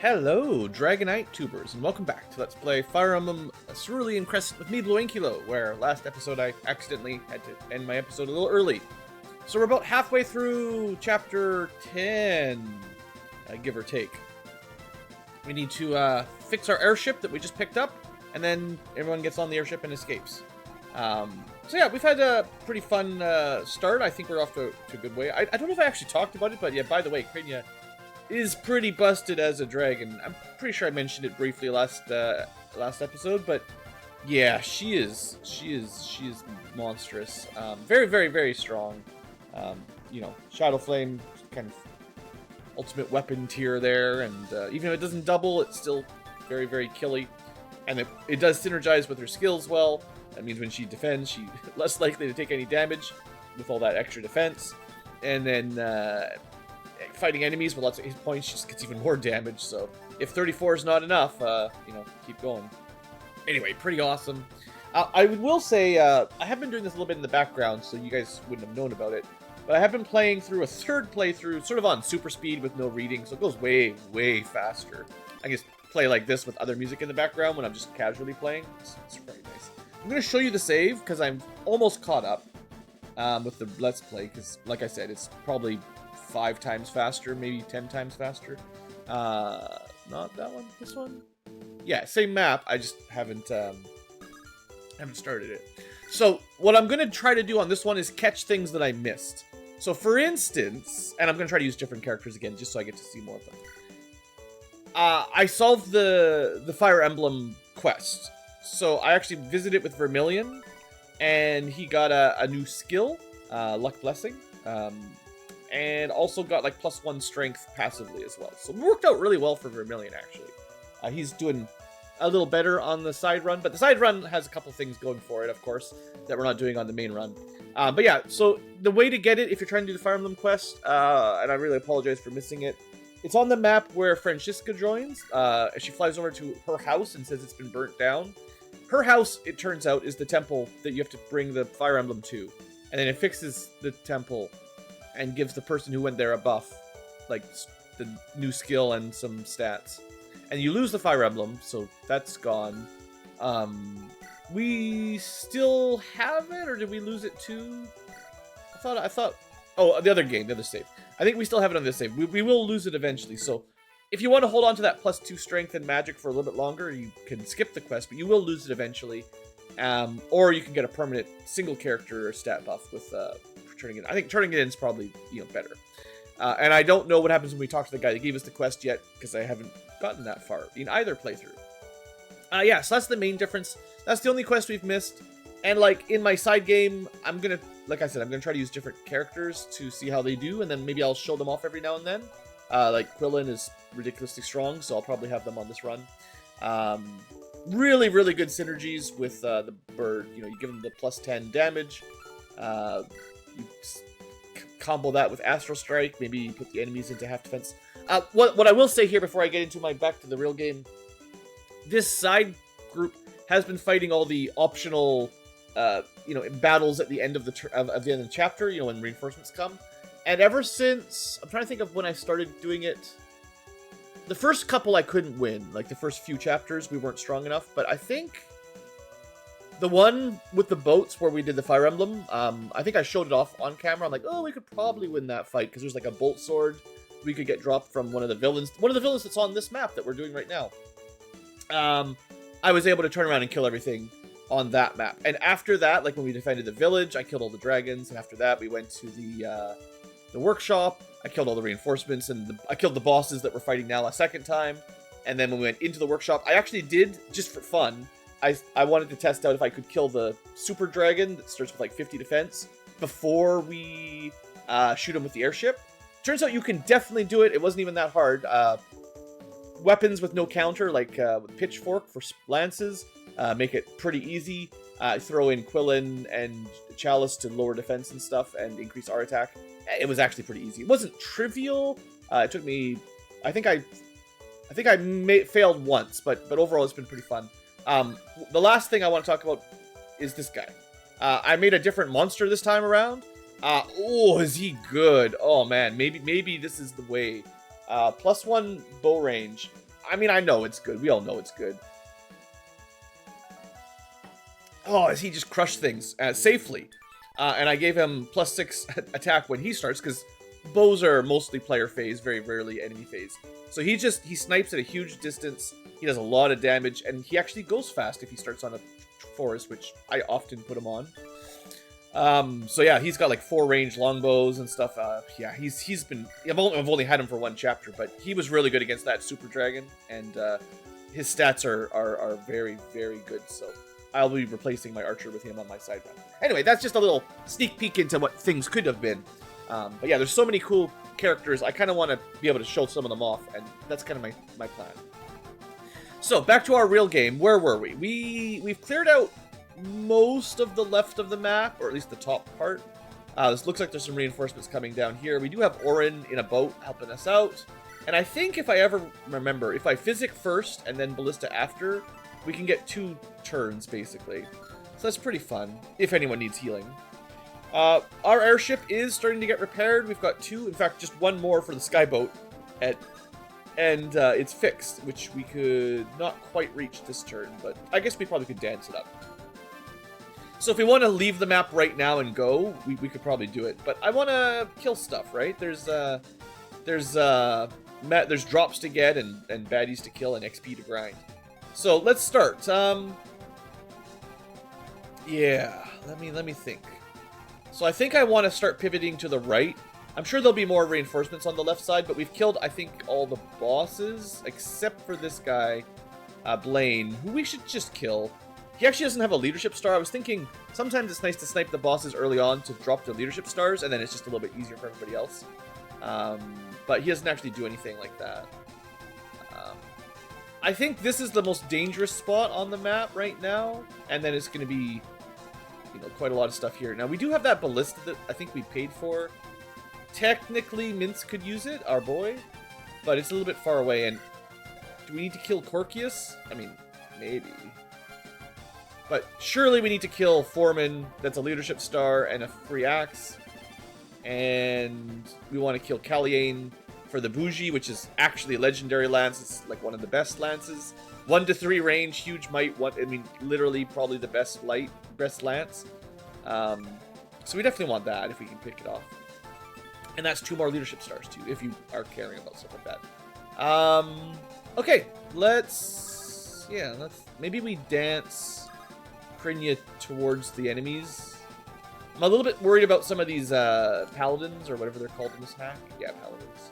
Hello, Dragonite tubers, and welcome back to Let's Play Fire Emblem Cerulean Crescent with me, BlueAnkylo, where last episode I accidentally had to end my episode a little early. So we're about halfway through chapter 10, give or take. We need to fix our airship that we just picked up, and then everyone gets on the airship and escapes. So yeah, we've had a pretty fun start. I think we're off to a good way. I don't know if I actually talked about it, but yeah, by the way, Krenya is pretty busted as a dragon. I'm pretty sure I mentioned it briefly last episode, but yeah, she is monstrous. Very, very, very strong. You know, Shadow Flame kind of ultimate weapon tier there, and even if it doesn't double, it's still very, very killy. And it does synergize with her skills well. That means when she defends, she's less likely to take any damage with all that extra defense. And then fighting enemies with lots of hit points, she just gets even more damage. So if 34 is not enough, you know, keep going. Anyway, pretty awesome. I will say I have been doing this a little bit in the background, so you guys wouldn't have known about it. But I have been playing through a third playthrough, sort of on super speed with no reading, so it goes way, way faster. I can just play like this with other music in the background when I'm just casually playing. It's very nice. I'm going to show you the save, because I'm almost caught up with the Let's Play, because, like I said, it's probably 5 times faster, maybe 10 times faster. Not that one, this one? Yeah, same map, I just haven't started it. So, what I'm going to try to do on this one is catch things that I missed. So, for instance, and I'm going to try to use different characters again, just so I get to see more of them. I solved the Fire Emblem quest. So, I actually visited with Vermilion, and he got a new skill, Luck Blessing. And also got like +1 strength passively as well. So it worked out really well for Vermilion, actually. He's doing a little better on the side run, but the side run has a couple things going for it, of course, that we're not doing on the main run. But yeah, so the way to get it, if you're trying to do the Fire Emblem quest, and I really apologize for missing it, it's on the map where Francisca joins. She flies over to her house and says it's been burnt down. Her house, it turns out, is the temple that you have to bring the Fire Emblem to. And then it fixes the temple and gives the person who went there a buff, like the new skill and some stats. And you lose the Fire Emblem, so that's gone. We still have it, or did we lose it too? I thought. Oh, the other game, the other save. I think we still have it on this save. We will lose it eventually. So if you want to hold on to that +2 strength and magic for a little bit longer, you can skip the quest, but you will lose it eventually. Or you can get a permanent single character stat buff with turning it. I think turning it in is probably, you know, better. And I don't know what happens when we talk to the guy that gave us the quest yet, because I haven't gotten that far in either playthrough. Yeah, so that's the main difference. That's the only quest we've missed. And like in my side game, I'm gonna, like I said, I'm gonna try to use different characters to see how they do, and then maybe I'll show them off every now and then. Like Quillin is ridiculously strong, so I'll probably have them on this run. Really, really good synergies with the bird. You know, you give them the +10 damage. You combo that with Astral Strike. Maybe you put the enemies into half defense. What I will say here before I get into my back to the real game, this side group has been fighting all the optional, you know, battles at the end of the end of the chapter. You know, when reinforcements come. And ever since, I'm trying to think of when I started doing it. The first couple I couldn't win. Like the first few chapters, we weren't strong enough. But I think the one with the boats where we did the Fire Emblem, I think I showed it off on camera. I'm like, oh, we could probably win that fight, because there's like a bolt sword we could get dropped from one of the villains. One of the villains that's on this map that we're doing right now. I was able to turn around and kill everything on that map. And after that, like when we defended the village, I killed all the dragons. And after that, we went to the workshop. I killed all the reinforcements, and I killed the bosses that we're fighting now a second time. And then when we went into the workshop, I actually did, just for fun, I wanted to test out if I could kill the super dragon that starts with like 50 defense before we shoot him with the airship. Turns out you can definitely do it. It wasn't even that hard. Weapons with no counter, like with pitchfork for lances, make it pretty easy. Throw in Quillin and Chalice to lower defense and stuff and increase our attack. It was actually pretty easy. It wasn't trivial. It took me, I think I failed once, but overall it's been pretty fun. The last thing I want to talk about is this guy. I made a different monster this time around. Oh, is he good? Oh man, maybe this is the way. +1 bow range. I mean, I know it's good. We all know it's good. Oh, as he just crushed things safely. And I gave him +6 attack when he starts, because bows are mostly player phase, very rarely enemy phase. So he snipes at a huge distance, he does a lot of damage, and he actually goes fast if he starts on a forest, which I often put him on. So yeah, he's got like 4 range longbows and stuff. Yeah, he's been... I've only had him for 1 chapter, but he was really good against that super dragon, and his stats are very, very good, so I'll be replacing my archer with him on my side round. Anyway, that's just a little sneak peek into what things could have been. But yeah, there's so many cool characters. I kind of want to be able to show some of them off, and that's kind of my plan. So, back to our real game. Where were we? We've cleared out most of the left of the map, or at least the top part. This looks like there's some reinforcements coming down here. We do have Orin in a boat helping us out. And I think if I ever remember, if I physic first and then ballista after, we can get 2 turns, basically. So that's pretty fun, if anyone needs healing. Our airship is starting to get repaired. We've got 2, in fact, just 1 more for the skyboat. And it's fixed, which we could not quite reach this turn, but I guess we probably could dance it up. So if we want to leave the map right now and go, we could probably do it. But I want to kill stuff, right? There's drops to get and baddies to kill and XP to grind. So let's start. Yeah, let me think. So I think I want to start pivoting to the right. I'm sure there'll be more reinforcements on the left side, but we've killed, I think, all the bosses, except for this guy, Blaine, who we should just kill. He actually doesn't have a leadership star. I was thinking sometimes it's nice to snipe the bosses early on to drop their leadership stars, and then it's just a little bit easier for everybody else. But he doesn't actually do anything like that. I think this is the most dangerous spot on the map right now, and then it's going to be, quite a lot of stuff here. Now, we do have that ballista that I think we paid for. Technically, Mince could use it, our boy, but it's a little bit far away, and do we need to kill Corkius? I mean, maybe. But surely we need to kill Foreman, that's a leadership star, and a free axe. And we want to kill Kaliane for the Bougie, which is actually a legendary lance. It's like one of the best lances. 1 to 3 range, huge might. Literally probably the best lance. So we definitely want that if we can pick it off. And that's 2 more leadership stars too, if you are caring about stuff like that. Okay, let's maybe we dance Krinya towards the enemies. I'm a little bit worried about some of these paladins, or whatever they're called in this hack. Yeah, paladins.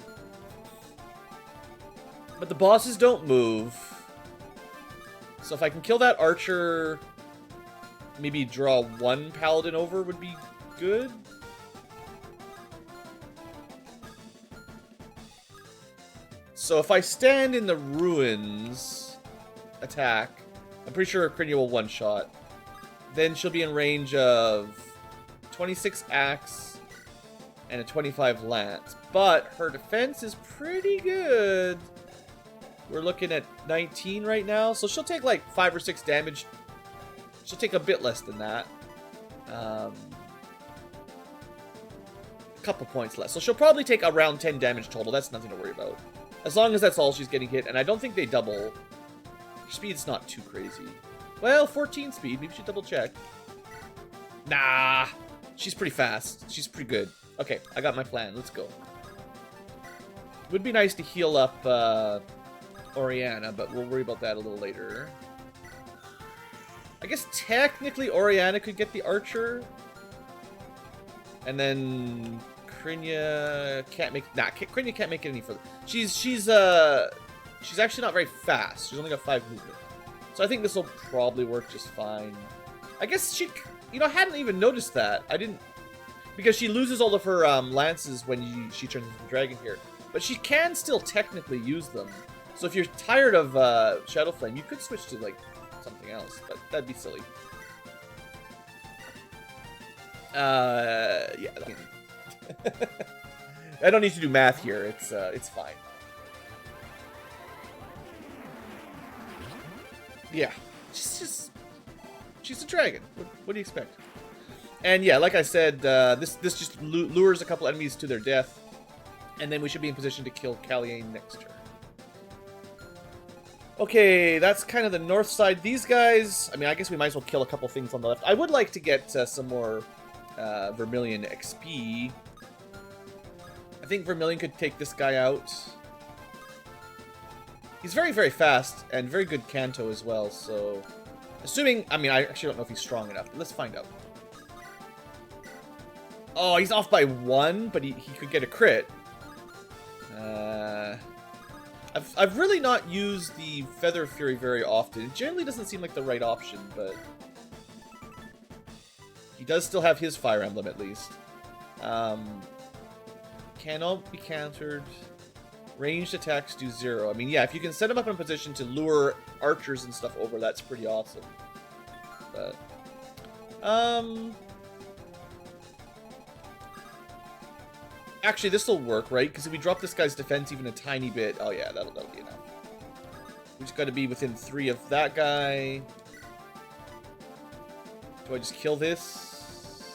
But the bosses don't move. So if I can kill that archer, maybe draw 1 paladin over would be good. So if I stand in the ruins attack, I'm pretty sure Krinya will one-shot. Then she'll be in range of 26 axe and a 25 lance. But her defense is pretty good. We're looking at 19 right now, so she'll take like 5 or 6 damage. She'll take a bit less than that. A couple points less. So she'll probably take around 10 damage total. That's nothing to worry about. As long as that's all she's getting hit, and I don't think they double. Her speed's not too crazy. Well, 14 speed. Maybe we should double check. Nah. She's pretty fast. She's pretty good. Okay, I got my plan. Let's go. Would be nice to heal up Oriana, but we'll worry about that a little later. I guess technically Oriana could get the archer. And then Krinya can't make... Nah, Krinya can't make it any further. She's actually not very fast. She's only got 5 movement. So I think this will probably work just fine. I guess she... I hadn't even noticed that. I didn't... Because she loses all of her lances when she turns into a dragon here. But she can still technically use them. So if you're tired of Shadow Flame, you could switch to, like, something else. But that'd be silly. Yeah. I don't need to do math here. It's fine. Yeah. She's a dragon. What do you expect? And yeah, like I said, this just lures a couple enemies to their death. And then we should be in position to kill Kaliane next turn. Okay, that's kind of the north side. These guys, I mean, I guess we might as well kill a couple things on the left. I would like to get some more Vermilion XP. I think Vermilion could take this guy out. He's very, very fast and very good Kanto as well, so... Assuming... I mean, I actually don't know if he's strong enough, but let's find out. Oh, he's off by 1, but he could get a crit. I've really not used the Feather Fury very often. It generally doesn't seem like the right option, but... He does still have his Fire Emblem, at least. Cannot be countered. Ranged attacks do 0. I mean, yeah, if you can set him up in a position to lure archers and stuff over, that's pretty awesome. But... Actually, this will work, right? Because if we drop this guy's defense even a tiny bit... Oh, yeah, that'll be enough. We just got to be within 3 of that guy. Do I just kill this?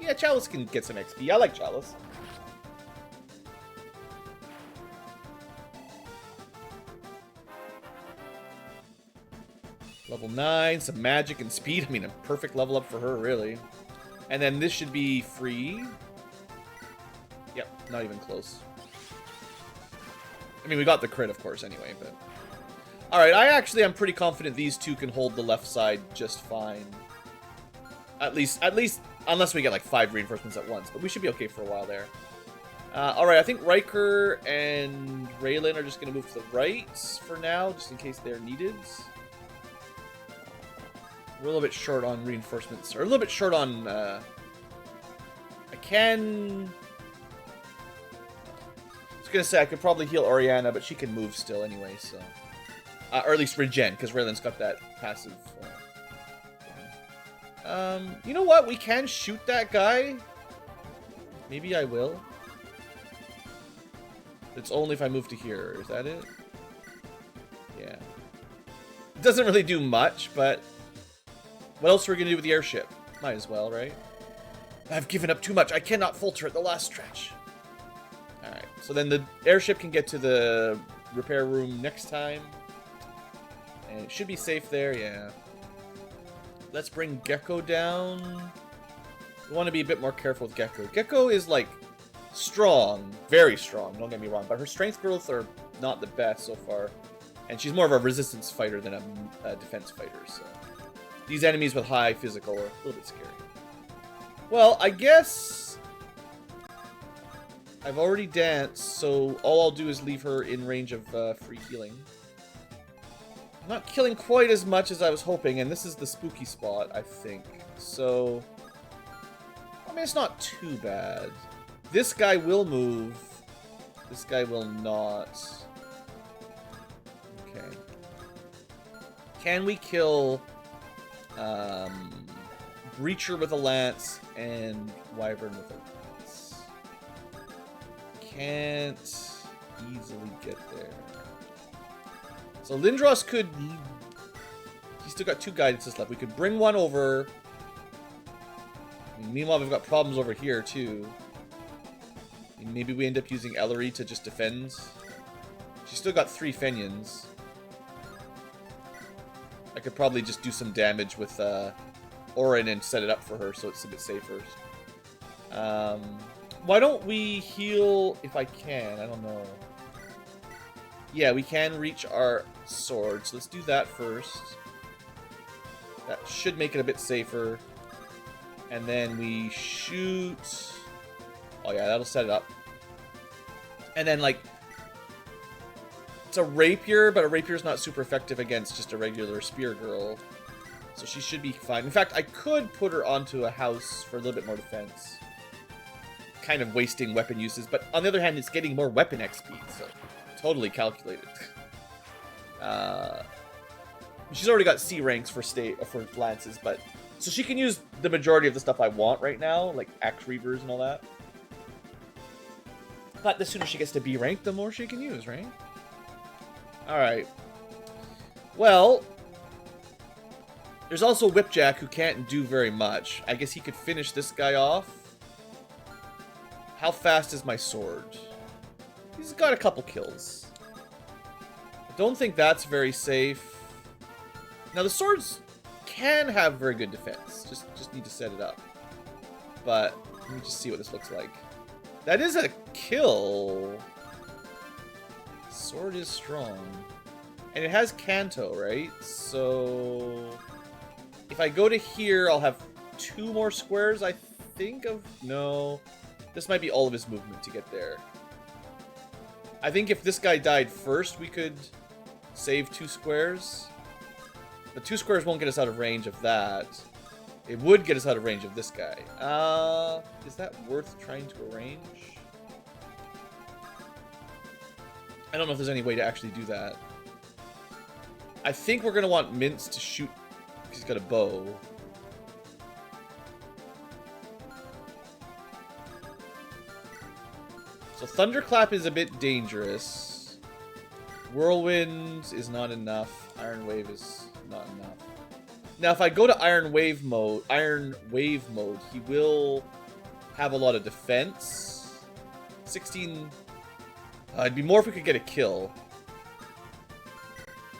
Yeah, Chalice can get some XP. I like Chalice. Level 9, some magic and speed. I mean, a perfect level up for her, really. And then this should be free. Yep, not even close. I mean, we got the crit, of course, anyway, but... Alright, I'm pretty confident these two can hold the left side just fine. At least, unless we get, like, 5 reinforcements at once. But we should be okay for a while there. Alright, I think Riker and Raylan are just going to move to the right for now, just in case they're needed. We're a little bit short on reinforcements, or a little bit short on, I was gonna say I could probably heal Oriana, but she can move still anyway, so... or at least regen, because Raylan's got that passive... you know what? We can shoot that guy. Maybe I will. It's only if I move to here. Is that it? Yeah. It doesn't really do much, but... What else are we going to do with the airship? Might as well, right? I've given up too much. I cannot falter at the last stretch. Alright, so then the airship can get to the repair room next time. And it should be safe there, yeah. Let's bring Gecko down. We want to be a bit more careful with Gecko. Gecko is, like, strong. Very strong, don't get me wrong. But her strength growth are not the best so far. And she's more of a resistance fighter than a defense fighter, so... These enemies with high physical are a little bit scary. Well, I guess... I've already danced, so all I'll do is leave her in range of free healing. I'm not killing quite as much as I was hoping, and this is the spooky spot, I think. So... I mean, it's not too bad. This guy will move. This guy will not. Okay. Can we kill... Breacher with a lance and Wyvern with a lance? Can't easily get there. So Lindros could... He's still got 2 guidances left. We could bring one over. And meanwhile, we've got problems over here, too. And maybe we end up using Ellery to just defend. She's still got 3 Fenians. I could probably just do some damage with Orin and set it up for her so it's a bit safer. Why don't we heal if I can? I don't know. Yeah, we can reach our swords. Let's do that first. That should make it a bit safer. And then we shoot... Oh yeah, that'll set it up. And then, like... It's a rapier, but a rapier's not super effective against just a regular spear girl. So she should be fine. In fact, I could put her onto a house for a little bit more defense. Kind of wasting weapon uses, but on the other hand, it's getting more weapon XP, so totally calculated. She's already got C ranks for lances, but... So she can use the majority of the stuff I want right now, like Axe Reavers and all that. But the sooner she gets to B rank, the more she can use, right? Alright. Well, there's also Whipjack who can't do very much. I guess he could finish this guy off. How fast is my sword? He's got a couple kills. Don't think that's very safe. Now the swords can have very good defense. Just need to set it up. But let me just see what this looks like. That is a kill. Sword is strong. And it has Kanto, right? So if I go to here, I'll have 2 more squares, I think of... No. This might be all of his movement to get there. I think if this guy died first, we could save 2 squares. But 2 squares won't get us out of range of that. It would get us out of range of this guy. Is that worth trying to arrange? I don't know if there's any way to actually do that. I think we're going to want Mince to shoot, because he's got a bow. So Thunderclap is a bit dangerous. Whirlwind is not enough. Iron Wave is not enough. Now, if I go to Iron Wave mode, he will have a lot of defense. 16. It'd be more if we could get a kill.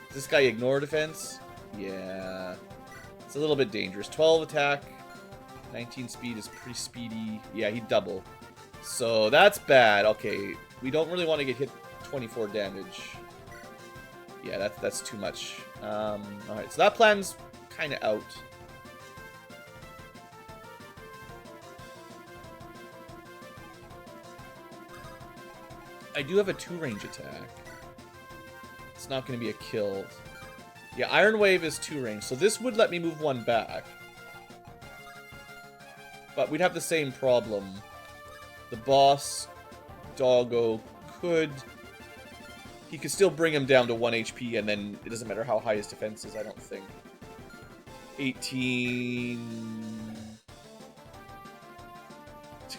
Does this guy ignore defense? Yeah. It's a little bit dangerous. 12 attack. 19 speed is pretty speedy. Yeah, he'd double. So that's bad. Okay, we don't really want to get hit 24 damage. Yeah, that's too much. Alright, so that plan's kind of out. I do have a 2-range attack. It's not going to be a kill. Yeah, Iron Wave is 2-range, so this would let me move 1 back. But we'd have the same problem. The boss, Doggo, he could still bring him down to 1 HP, and then it doesn't matter how high his defense is, I don't think. 18...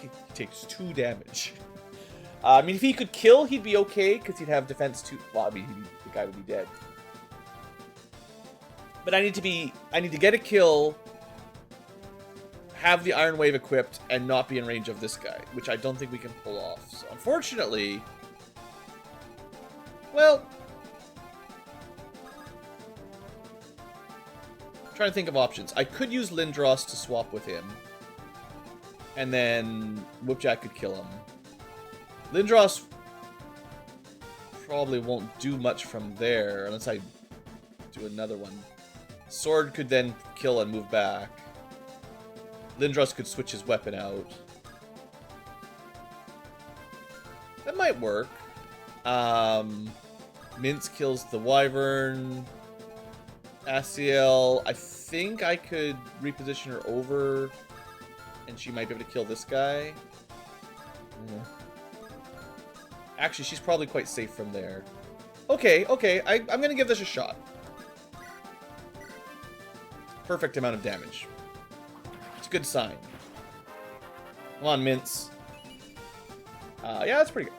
He takes 2 damage. I mean, if he could kill, he'd be okay, because he'd have defense 2. Well, I mean, the guy would be dead. But I need to get a kill, have the Iron Wave equipped, and not be in range of this guy, which I don't think we can pull off. So, unfortunately... Well... I'm trying to think of options. I could use Lindros to swap with him. And then Whipjack could kill him. Lindros probably won't do much from there, unless I do another one. Sword could then kill and move back. Lindros could switch his weapon out. That might work. Mince kills the Wyvern. Asiel, I think I could reposition her over, and she might be able to kill this guy. Yeah. Actually, she's probably quite safe from there. Okay, I'm going to give this a shot. Perfect amount of damage. It's a good sign. Come on, Mince. Yeah, that's pretty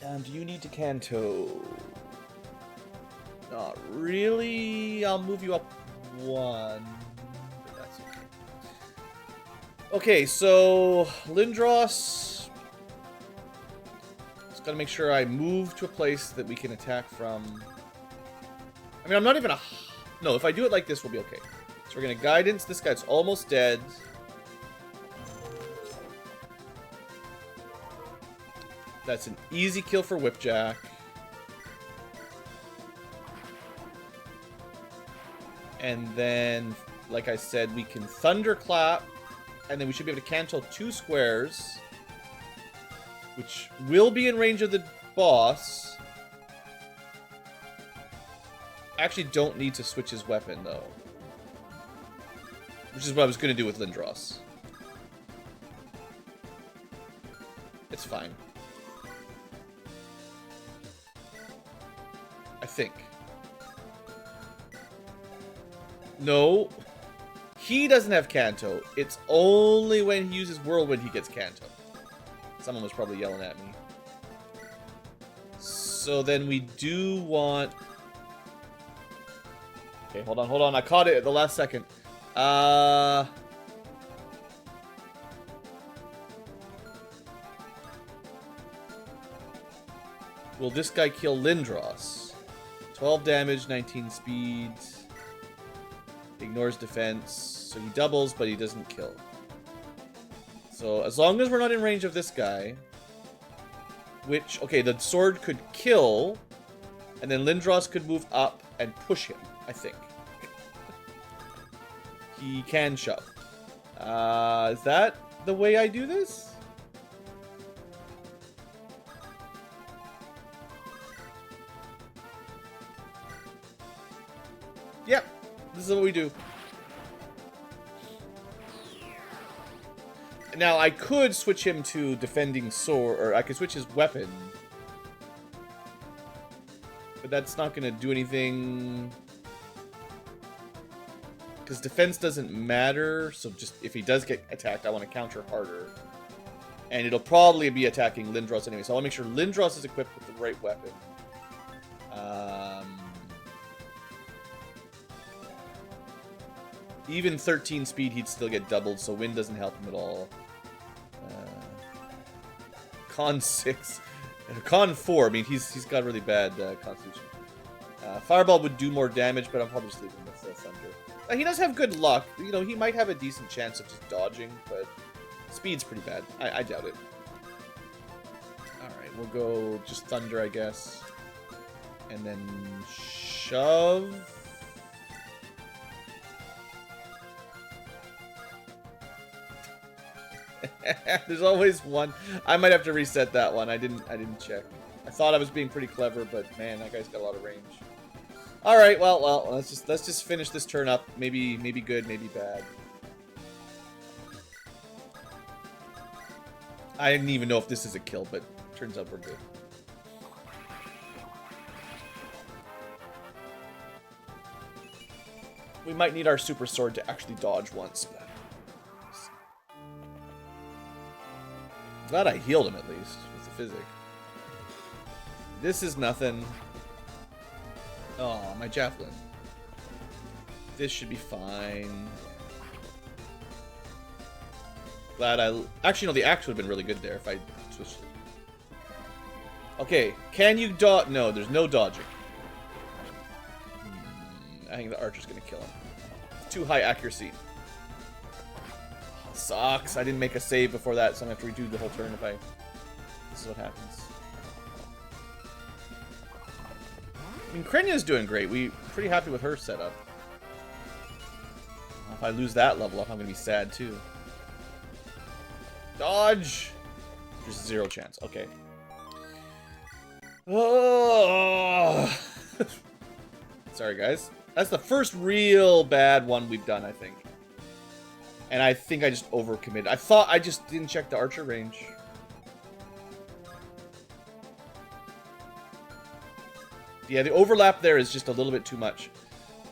good. Do you need to Kanto? Not really. I'll move you up 1. But that's okay. Okay, so Lindros... Just gotta make sure I move to a place that we can attack from. I mean, I'm not even a... No, if I do it like this, we'll be okay. So we're gonna Guidance. This guy's almost dead. That's an easy kill for Whipjack. And then, like I said, we can Thunderclap. And then we should be able to cancel 2 squares. Which will be in range of the boss. I actually don't need to switch his weapon, though. Which is what I was going to do with Lindros. It's fine. I think. No. He doesn't have Kanto. It's only when he uses Whirlwind he gets Kanto. Someone was probably yelling at me. So then we do want... Okay, hold on. I caught it at the last second. will this guy kill Lindros? 12 damage, 19 speed. Ignores defense. So he doubles, but he doesn't kill. So as long as we're not in range of this guy, which, okay, the sword could kill, and then Lindros could move up and push him, I think. He can shove. Is that the way I do this? Yep, this is what we do. Now, I could switch him to defending sword, or I could switch his weapon. But that's not going to do anything. Because defense doesn't matter, so just if he does get attacked, I want to counter harder. And it'll probably be attacking Lindros anyway, so I want to make sure Lindros is equipped with the right weapon. Even 13 speed, he'd still get doubled, so wind doesn't help him at all. Con 6. Con 4, I mean, he's got really bad constitution. Fireball would do more damage, but I'm probably just leaving with Thunder. He does have good luck. You know, he might have a decent chance of just dodging, but speed's pretty bad. I doubt it. Alright, we'll go just Thunder, I guess. And then shove. There's always one. I might have to reset that one. I didn't check. I thought I was being pretty clever, but man, that guy's got a lot of range. All right, well, let's just finish this turn up. Maybe good, maybe bad. I didn't even know if this is a kill, but turns out we're good. We might need our super sword to actually dodge once. But glad I healed him at least with the physic. This is nothing. Oh, my javelin. This should be fine. Glad I... Actually, no, the axe would have been really good there if I switched it. Okay, can you dodge? No, there's no dodging. I think the archer's gonna kill him. Too high accuracy. Sucks. I didn't make a save before that, so I'm gonna have to redo the whole turn if I... This is what happens. I mean, Krenya's doing great. We're pretty happy with her setup. If I lose that level up, I'm gonna be sad too. Dodge! There's 0 chance. Okay. Oh! Sorry, guys. That's the first real bad one we've done, I think. And I think I just overcommitted. I thought I just didn't check the archer range. Yeah, the overlap there is just a little bit too much.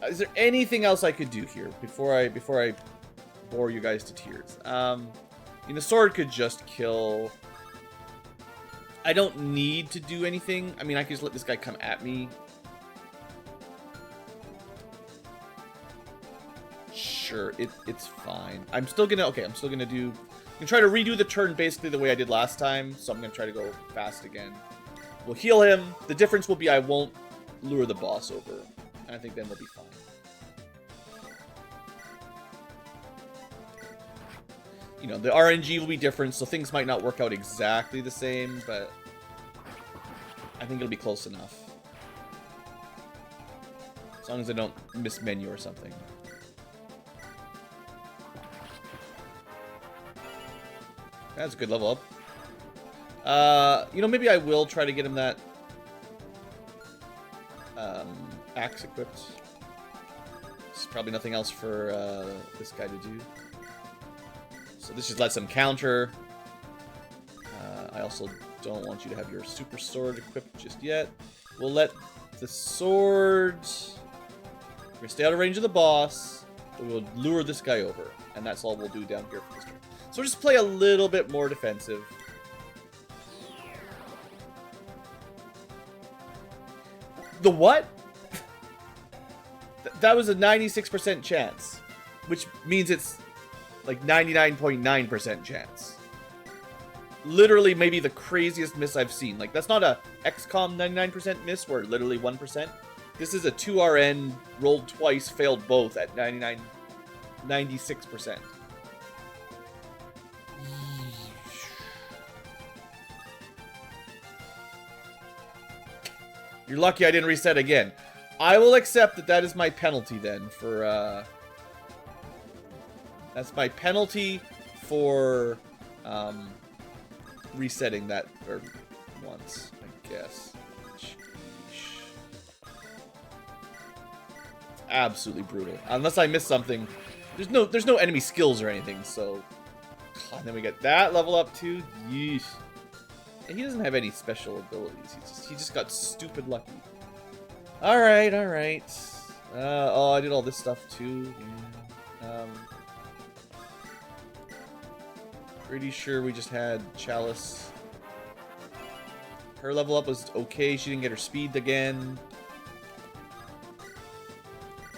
Is there anything else I could do here before I bore you guys to tears? You know, sword could just kill. I don't need to do anything. I mean, I could just let this guy come at me. Sure, it's fine. I'm still gonna I'm gonna try to redo the turn basically the way I did last time. So I'm gonna try to go fast again. We'll heal him. The difference will be I won't lure the boss over. And I think then we'll be fine. You know, the RNG will be different, so things might not work out exactly the same, but I think it'll be close enough. As long as I don't miss menu or something. That's a good level up. You know, maybe I will try to get him that axe equipped. There's probably nothing else for this guy to do. So this just lets him counter. I also don't want you to have your super sword equipped just yet. We'll let the sword... We're going to stay out of range of the boss. But we'll lure this guy over. And that's all we'll do down here for this turn. So we'll just play a little bit more defensive. The what? That was a 96% chance. Which means it's like 99.9% chance. Literally maybe the craziest miss I've seen. Like, that's not a XCOM 99% miss, where literally 1%. This is a 2RN rolled twice, failed both at 96%. You're lucky I didn't reset again. I will accept that that is my penalty then for, that's my penalty for, resetting that, or once, I guess. Sheesh. Absolutely brutal. Unless I missed something. There's no enemy skills or anything, so. And then we get that level up too. Yeesh. And he doesn't have any special abilities. He just got stupid lucky. Alright, alright. Oh, I did all this stuff too. Yeah. Pretty sure we just had Chalice. Her level up was okay. She didn't get her speed again.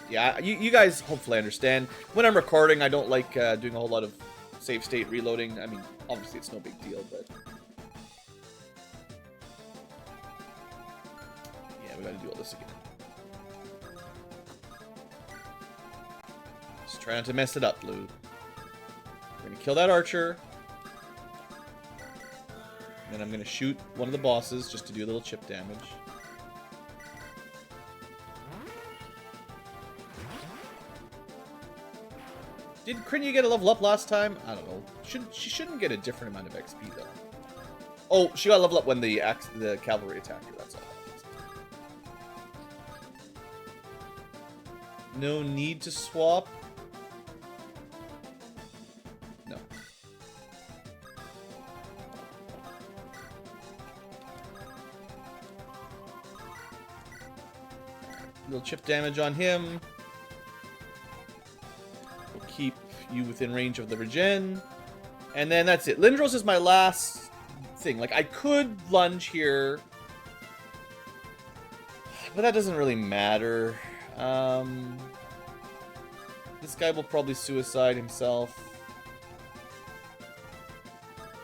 Yeah, you guys hopefully understand. When I'm recording, I don't like doing a whole lot of save state reloading. I mean, obviously it's no big deal, but... yeah, we gotta do all this again. Just try not to mess it up, Blue. We're gonna kill that archer. And then I'm gonna shoot one of the bosses just to do a little chip damage. Did Krinya get a level up last time? I don't know. She shouldn't get a different amount of XP though. Oh, she got a level up when the cavalry attacked her. That's all. No need to swap. No. Little chip damage on him. We'll keep you within range of the regen. And then that's it. Lindros is my last thing. Like, I could lunge here. But that doesn't really matter. This guy will probably suicide himself.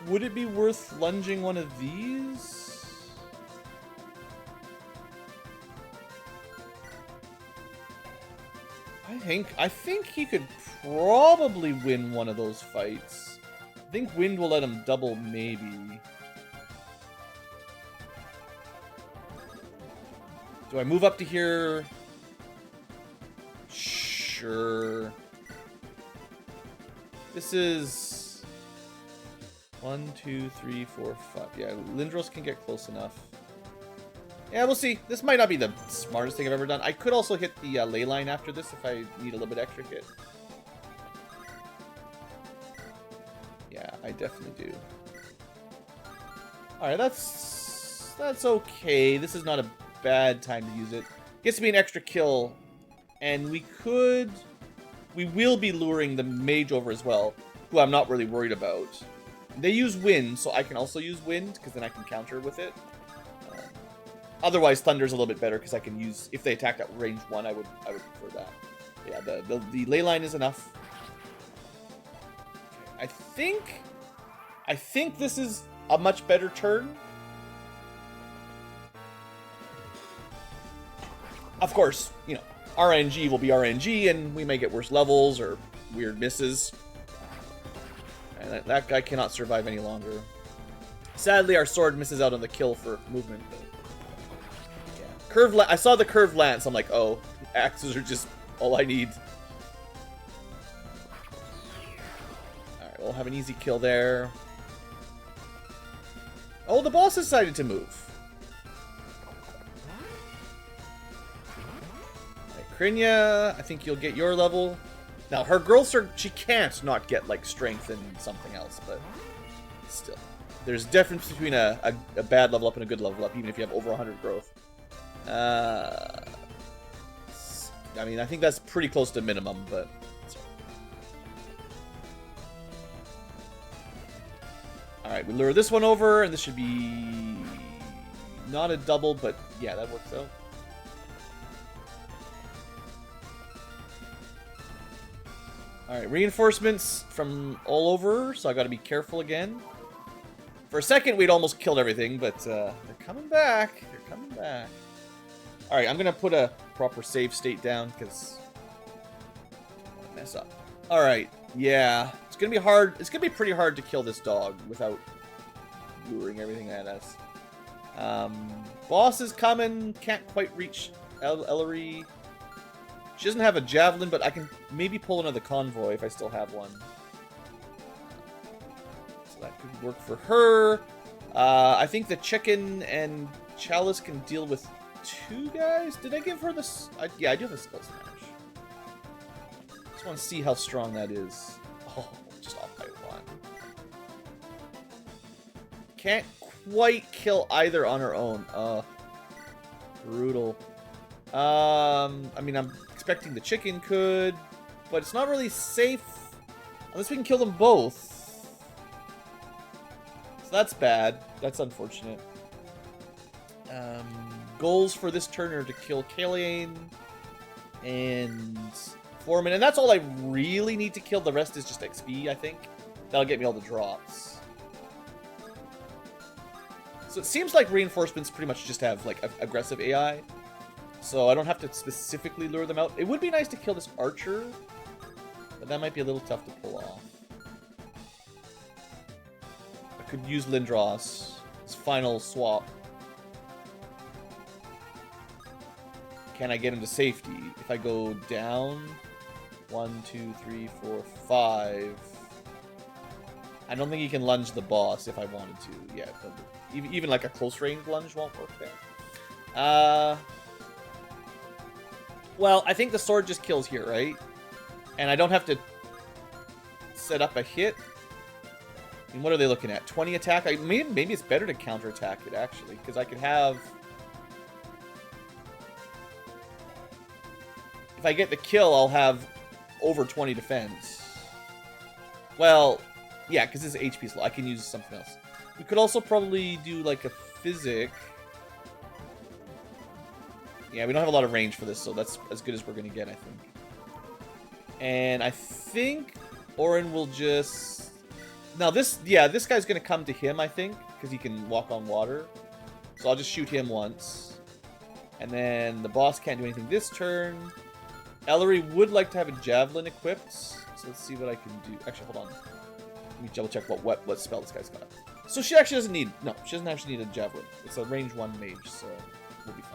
Would it be worth lunging one of these? I think he could probably win one of those fights. I think wind will let him double, maybe. Do I move up to here? Sure. This is 1, 2, 3, 4, 5. Yeah, Lindros can get close enough. Yeah, we'll see. This might not be the smartest thing I've ever done. I could also hit the ley line after this if I need a little bit extra hit. Yeah, I definitely do. Alright, that's okay. This is not a bad time to use it. Gets to be an extra kill. And we will be luring the mage over as well, who I'm not really worried about. They use wind, so I can also use wind, because then I can counter with it. Otherwise, Thunder's a little bit better, because I can use, if they attack at range 1, I would prefer that. Yeah, the ley line is enough. I think this is a much better turn. Of course, you know, RNG will be RNG, and we may get worse levels or weird misses. And that guy cannot survive any longer. Sadly, our sword misses out on the kill for movement. But yeah. I saw the curved lance. I'm like, oh, axes are just all I need. Alright, we'll have an easy kill there. Oh, the boss decided to move. Krinya, I think you'll get your level. Now, her growths are... she can't not get, like, strength and something else, but still. There's a difference between a bad level up and a good level up, even if you have over 100 growth. I mean, I think that's pretty close to minimum, but... Alright, we lure this one over, and this should be... not a double, but yeah, that works out. Alright, reinforcements from all over, so I gotta be careful again. For a second, we'd almost killed everything, but they're coming back. They're coming back. All right, I'm going to put a proper save state down because I don't want to mess up. All right, yeah. It's going to be hard. It's going to be pretty hard to kill this dog without luring everything at us. Boss is coming. Can't quite reach Ellery. She doesn't have a javelin, but I can maybe pull another convoy if I still have one. So that could work for her. I think the chicken and Chalice can deal with 2 guys. Did I give her this? Yeah, I do have a Skull Smash. Just want to see how strong that is. Oh, just off by 1. Can't quite kill either on her own. Brutal. I mean, I'm expecting the chicken could, but it's not really safe unless we can kill them both. So that's bad. That's unfortunate. Goals for this turn are to kill Kaliane and Foreman, and that's all I really need to kill. The rest is just XP, I think. That'll get me all the drops. So it seems like reinforcements pretty much just have like aggressive AI. So I don't have to specifically lure them out. It would be nice to kill this archer, but that might be a little tough to pull off. I could use Lindros, his final swap. Can I get him to safety? If I go down 1, 2, 3, 4, 5. I don't think he can lunge the boss if I wanted to. Yeah, even like a close range lunge won't work there. Well, I think the sword just kills here, right? And I don't have to set up a hit. I mean, what are they looking at? 20 attack? Maybe it's better to counterattack it, actually, because I could have... If I get the kill, I'll have over 20 defense. Well, yeah, because this HP is low. I can use something else. We could also probably do, like, a physic... Yeah, we don't have a lot of range for this, so that's as good as we're going to get, I think. And I think Orin will just... Now, this guy's going to come to him, I think, because he can walk on water. So I'll just shoot him once. And then the boss can't do anything this turn. Ellery would like to have a javelin equipped, so let's see what I can do. Actually, hold on. Let me double check what spell this guy's got. So she actually doesn't need... No, she doesn't actually need a javelin. It's a range 1 mage, so we'll be fine.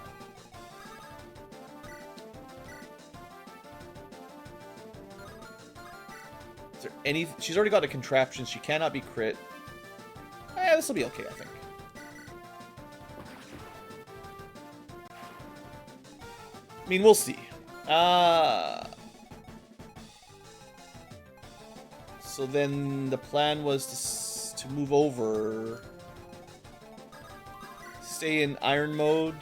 Is there any... She's already got a contraption. She cannot be crit. This will be okay, I think. I mean, we'll see. So then the plan was to move over. Stay in iron mode.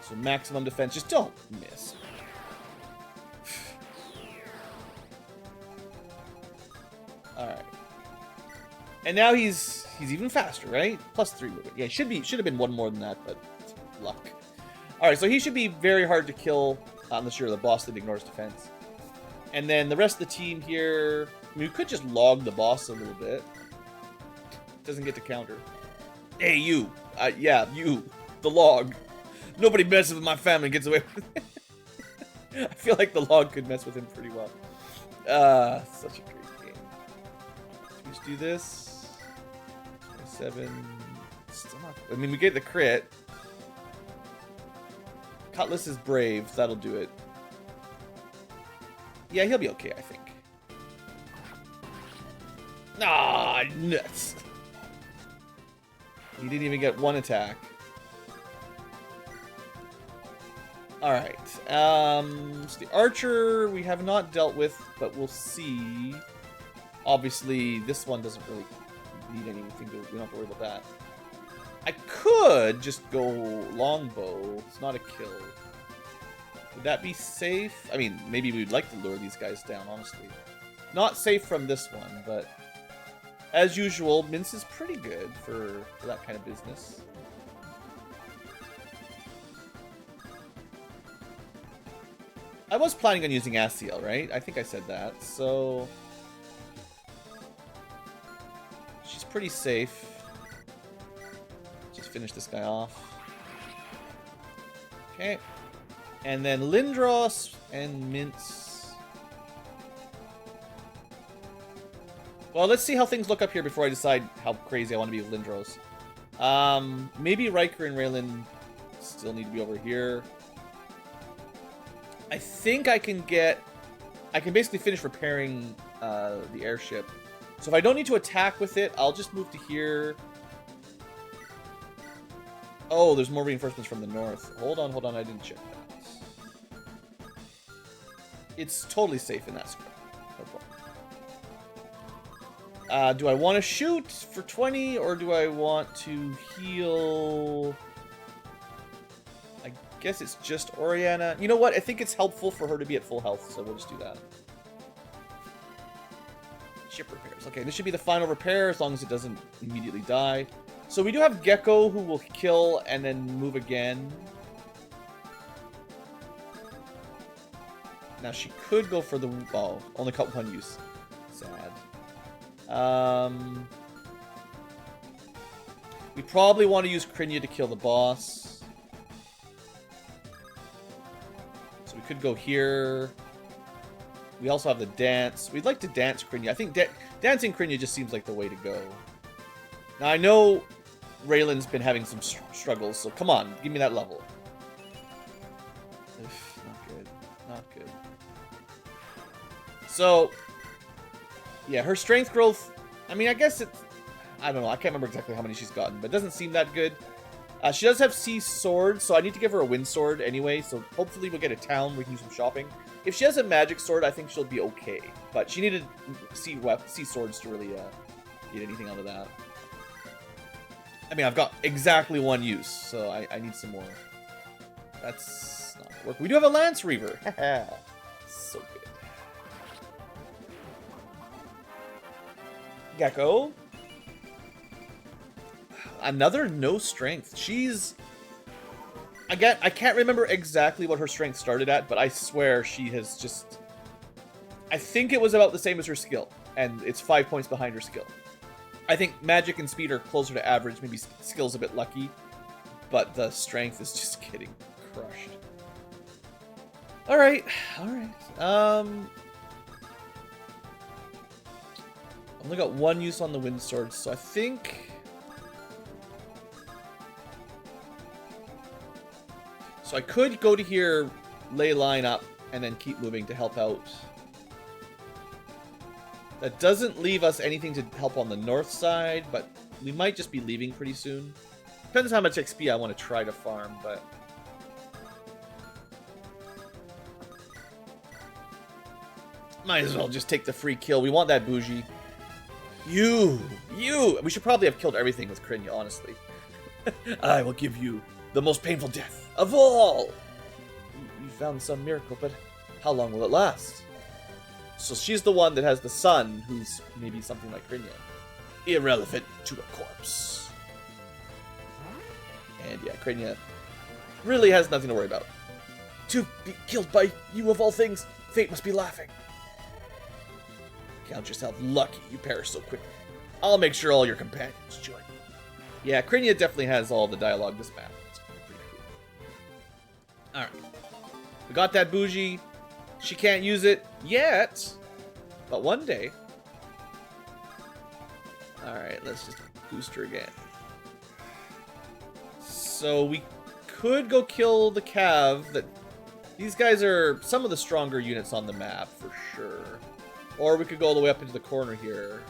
So maximum defense. Just don't miss. Alright. And now he's even faster, right? +3 movement. Yeah, should have been 1 more than that, but luck. Alright, so he should be very hard to kill unless you're the boss that ignores defense. And then the rest of the team here, I mean, we could just log the boss a little bit. Doesn't get to counter. Hey, you. Yeah, you. The log. Nobody messes with my family and gets away with it. I feel like the log could mess with him pretty well. Such a great game. Should we just do this? 27. Still not... I mean, we get the crit. Cutlass is brave. That'll do it. Yeah, he'll be okay, I think. Ah, nuts. He didn't even get 1 attack. Alright. So the archer we have not dealt with, but we'll see. Obviously, this one doesn't really need anything. We don't have to worry about that. I could just go longbow. It's not a kill. Would that be safe? I mean, maybe we'd like to lure these guys down, honestly. Not safe from this one, but as usual, Mince is pretty good for that kind of business. I was planning on using Astiel, right? I think I said that, so... She's pretty safe. finish this guy off. Okay. And then Lindros and Mince. Well, let's see how things look up here before I decide how crazy I want to be with Lindros. Maybe Riker and Raylan still need to be over here. I think I can basically finish repairing the airship. So if I don't need to attack with it, I'll just move to here. Oh, there's more reinforcements from the north. Hold on, I didn't check that. It's totally safe in that square. No problem. Do I want to shoot for 20, or do I want to heal? I guess it's just Oriana. You know what? I think it's helpful for her to be at full health, so we'll just do that. Ship repairs. Okay, this should be the final repair as long as it doesn't immediately die. So we do have Gecko who will kill and then move again. Now she could go for the... Oh, only caught one use. Sad. We probably want to use Krinya to kill the boss. So we could go here. We also have the dance. We'd like to dance Krinya. I think dancing Krinya just seems like the way to go. Now I know Raylan's been having some struggles, so come on, give me that level. Not good. Not good. So, yeah, her strength growth, I mean, I guess it's... I don't know, I can't remember exactly how many she's gotten, but it doesn't seem that good. She does have sea swords, so I need to give her a wind sword anyway, so hopefully we'll get a town where we can do some shopping. If she has a magic sword, I think she'll be okay, but she needed sea swords to really get anything out of that. I mean, I've got exactly one use, so I need some more. That's not gonna work. We do have a Lance Reaver. So good. Gecko. Another no strength. She's... I can't remember exactly what her strength started at, but I swear she has just... I think it was about the same as her skill, and it's 5 points behind her skill. I think magic and speed are closer to average, maybe skill's a bit lucky, but the strength is just getting crushed. Alright, alright. Only got one use on the wind swords, so I think... So I could go to here, lay line up, and then keep moving to help out. That doesn't leave us anything to help on the north side, but we might just be leaving pretty soon. Depends how much XP I want to try to farm, but... Might as well just take the free kill. We want that bougie. You! We should probably have killed everything with Krinya, honestly. I will give you the most painful death of all! You found some miracle, but how long will it last? So she's the one that has the son, who's maybe something like Krinya. Irrelevant to a corpse. And yeah, Krinya really has nothing to worry about. To be killed by you of all things, fate must be laughing. Count yourself lucky you perish so quickly. I'll make sure all your companions join me. Yeah, Krinya definitely has all the dialogue this map. It's pretty cool. Alright. We got that bougie. She can't use it yet, but one day. Alright, let's just boost her again. So we could go kill the Cav. These guys are some of the stronger units on the map, for sure. Or we could go all the way up into the corner here.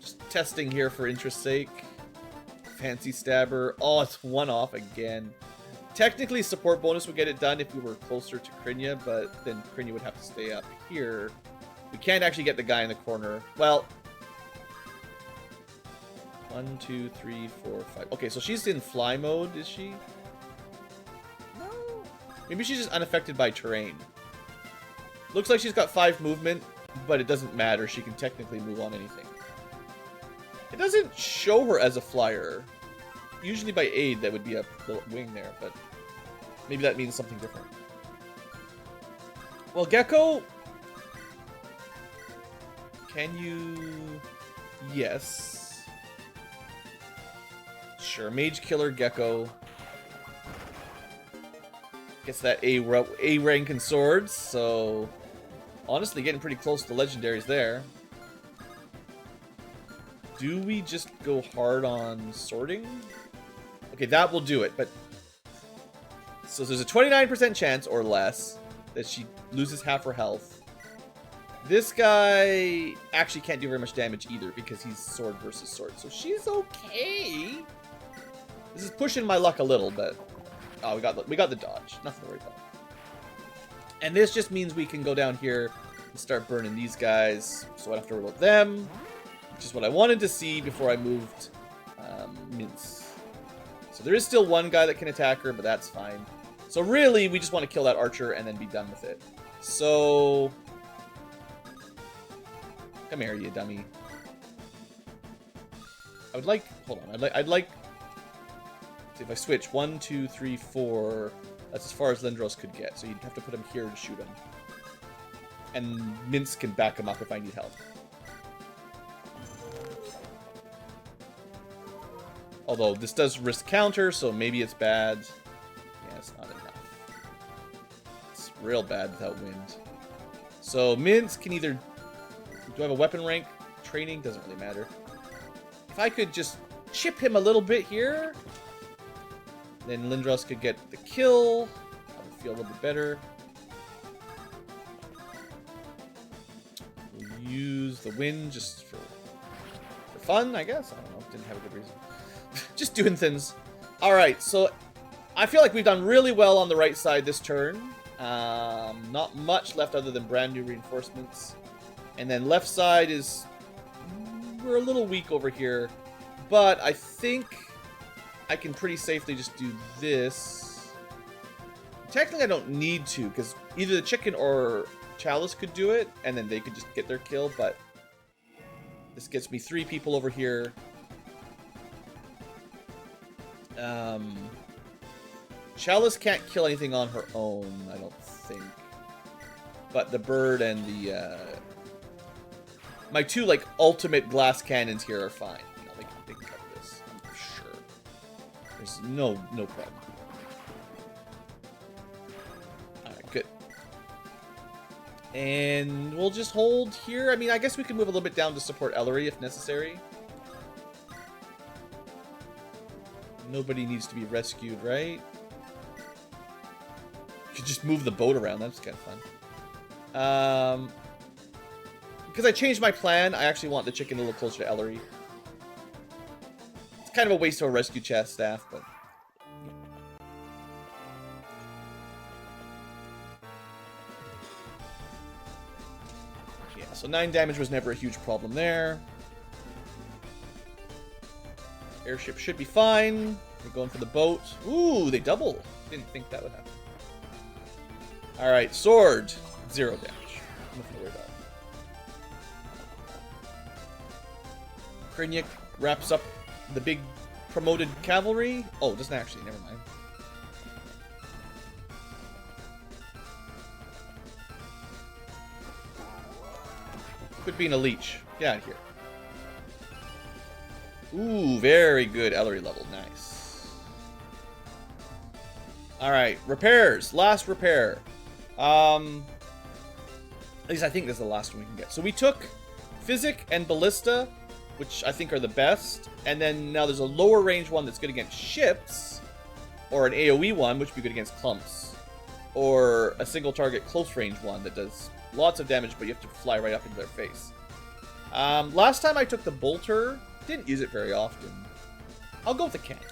Just testing here for interest's sake. Fancy Stabber. Oh, it's one off again. Technically, support bonus would get it done if we were closer to Krinya, but then Krinya would have to stay up here. We can't actually get the guy in the corner. Well, 1, 2, 3, 4, 5. Okay, so she's in fly mode, is she? No. Maybe she's just unaffected by terrain. Looks like she's got 5 movement, but it doesn't matter. She can technically move on anything. It doesn't show her as a flyer. Usually by aid, that would be a little wing there, but maybe that means something different. Well, Gecko, can you Yes. Sure, Mage Killer Gecko. Gets that A rank in swords, so honestly getting pretty close to legendaries there. Do we just go hard on sorting? Okay, that will do it, but so there's a 29% chance or less that she loses half her health. This guy actually can't do very much damage either because he's sword versus sword, so she's okay. This is pushing my luck a little, but oh, we got the dodge. Nothing to worry about. And this just means we can go down here and start burning these guys, so I don't have to worry about them, which is what I wanted to see before I moved Mince. So there is still one guy that can attack her, but that's fine. So really, we just want to kill that archer and then be done with it. So come here, you dummy. I would like, hold on, I'd like, see if I switch, 1, 2, 3, 4, that's as far as Lindros could get, so you'd have to put him here to shoot him. And Mince can back him up if I need help. Although this does risk counter, so maybe it's bad. Yeah, it's not enough. It's real bad without wind. So Mince can either, do I have a weapon rank? Training, doesn't really matter. If I could just chip him a little bit here, then Lindros could get the kill. I would feel a little bit better. We'll use the wind just for fun, I guess. I don't know. Didn't have a good reason. Just doing things. Alright, so I feel like we've done really well on the right side this turn. Not much left other than brand new reinforcements. And then left side is, we're a little weak over here. But I think I can pretty safely just do this. Technically I don't need to, because either the chicken or Chalice could do it, and then they could just get their kill, but this gets me 3 people over here. Chalice can't kill anything on her own, I don't think. But the bird and the my 2 like ultimate glass cannons here are fine. You know, they can cover this, I'm sure. There's no problem. Alright, good. And we'll just hold here. I mean, I guess we can move a little bit down to support Ellery if necessary. Nobody needs to be rescued, right? You could just move the boat around. That's kind of fun. Because I changed my plan, I actually want the chicken a little closer to Ellery. It's kind of a waste of a rescue chest staff, but... yeah, so 9 damage was never a huge problem there. Airship should be fine. We're going for the boat. Ooh, they double. Didn't think that would happen. Alright, sword. 0 damage. Nothing to worry about. Krynyak wraps up the big promoted cavalry. Oh, it doesn't actually. Never mind. Quit being a leech. Get out of here. Ooh, very good Ellery level. Nice. Alright, repairs. Last repair. At least I think this is the last one we can get. So we took Physic and Ballista, which I think are the best. And then now there's a lower range one that's good against ships. Or an AoE one, which would be good against clumps. Or a single target close range one that does lots of damage, but you have to fly right up into their face. Last time I took the Bolter. Didn't use it very often. I'll go with the cannon.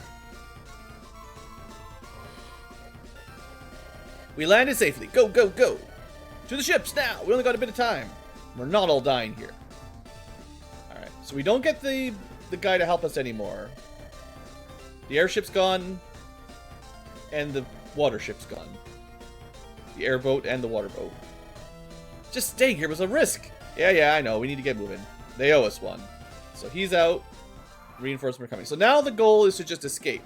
We landed safely. Go, go, go. To the ships now. We only got a bit of time. We're not all dying here. Alright, so we don't get the guy to help us anymore. The airship's gone. And the water ship's gone. The airboat and the water boat. Just staying here was a risk. Yeah, I know. We need to get moving. They owe us one. So he's out. Reinforcements are coming. So now the goal is to just escape.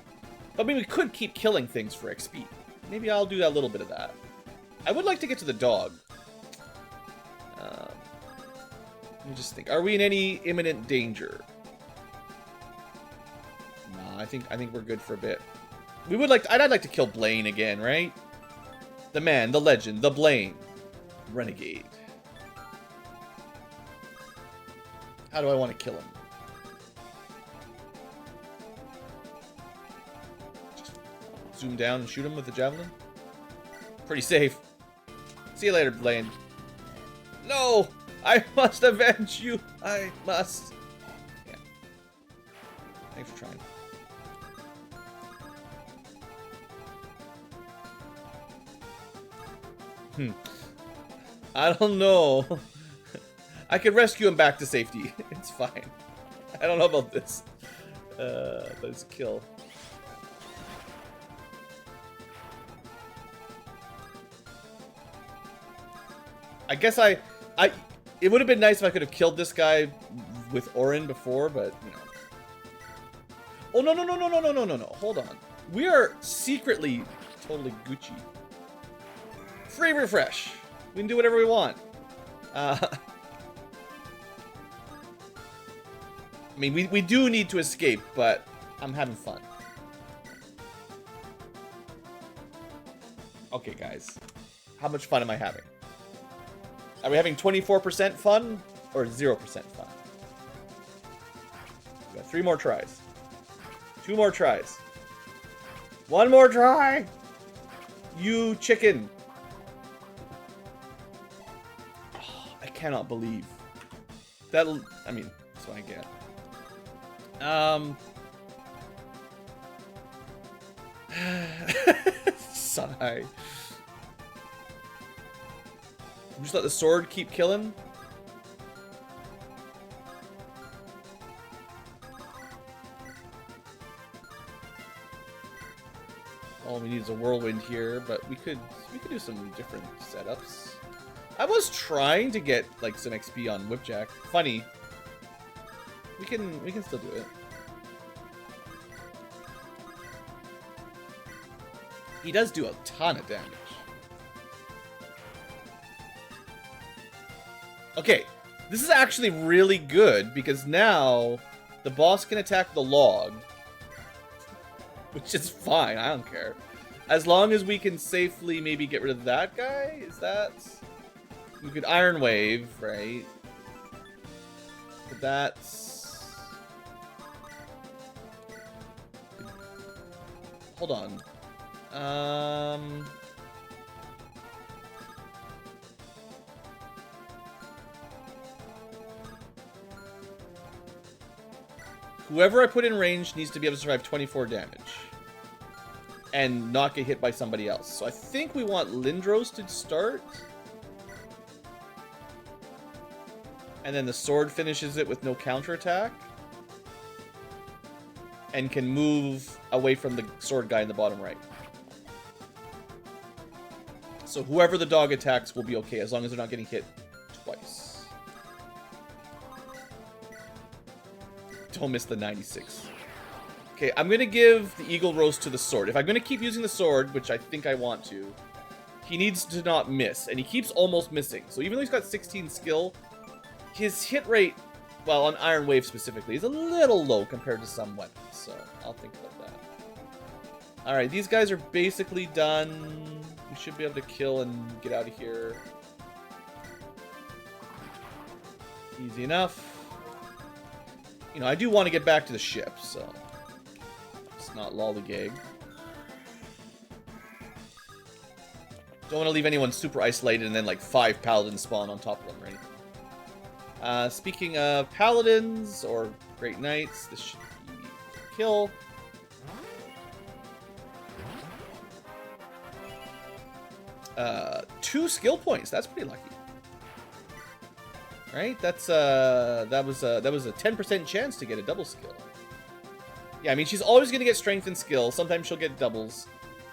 But I mean, we could keep killing things for XP. Maybe I'll do a little bit of that. I would like to get to the dog. Let me just think. Are we in any imminent danger? Nah, I think we're good for a bit. We would like to, I'd like to kill Blaine again, right? The man, the legend, the Blaine. Renegade. How do I want to kill him? Just zoom down and shoot him with the javelin? Pretty safe. See you later, Blaine. No! I must avenge you! I must. Yeah. Thanks for trying. I don't know. I could rescue him back to safety. It's fine. I don't know about this. But it's a kill. I guess it would have been nice if I could have killed this guy with Orin before, but, you know. Oh, no. Hold on. We are secretly totally Gucci. Free refresh. We can do whatever we want. I mean, we do need to escape, but I'm having fun. Okay, guys. How much fun am I having? Are we having 24% fun or 0% fun? We got 3 more tries. 2 more tries. 1 more try! You chicken. Oh, I cannot believe. That'll, I mean, that's what I get. Sigh. Just let the sword keep killing. All we need is a whirlwind here, but we could do some different setups. I was trying to get like some XP on Whipjack. Funny. We can still do it. He does do a ton of damage. Okay, this is actually really good because now the boss can attack the log, which is fine. I don't care. As long as we can safely maybe get rid of that guy. Is that... We could Iron Wave, right? But that's... Hold on. Whoever I put in range needs to be able to survive 24 damage. And not get hit by somebody else. So I think we want Lindros to start. And then the sword finishes it with no counterattack. And can move away from the sword guy in the bottom right. So whoever the dog attacks will be okay as long as they're not getting hit twice. Don't miss the 96. Okay, I'm going to give the Eagle Roast to the sword. If I'm going to keep using the sword, which I think I want to, he needs to not miss. And he keeps almost missing. So even though he's got 16 skill, his hit rate, well, on Iron Wave specifically, is a little low compared to some weapons. So I'll think about that. Alright, these guys are basically done. We should be able to kill and get out of here. Easy enough. You know, I do want to get back to the ship, so it's not lollygag. Don't want to leave anyone super isolated and then like 5 paladins spawn on top of them or anything. Speaking of paladins or great knights, this should be a kill. Two skill points. That's pretty lucky. Right? That was a 10% chance to get a double skill. Yeah, I mean, she's always going to get strength and skill. Sometimes she'll get doubles.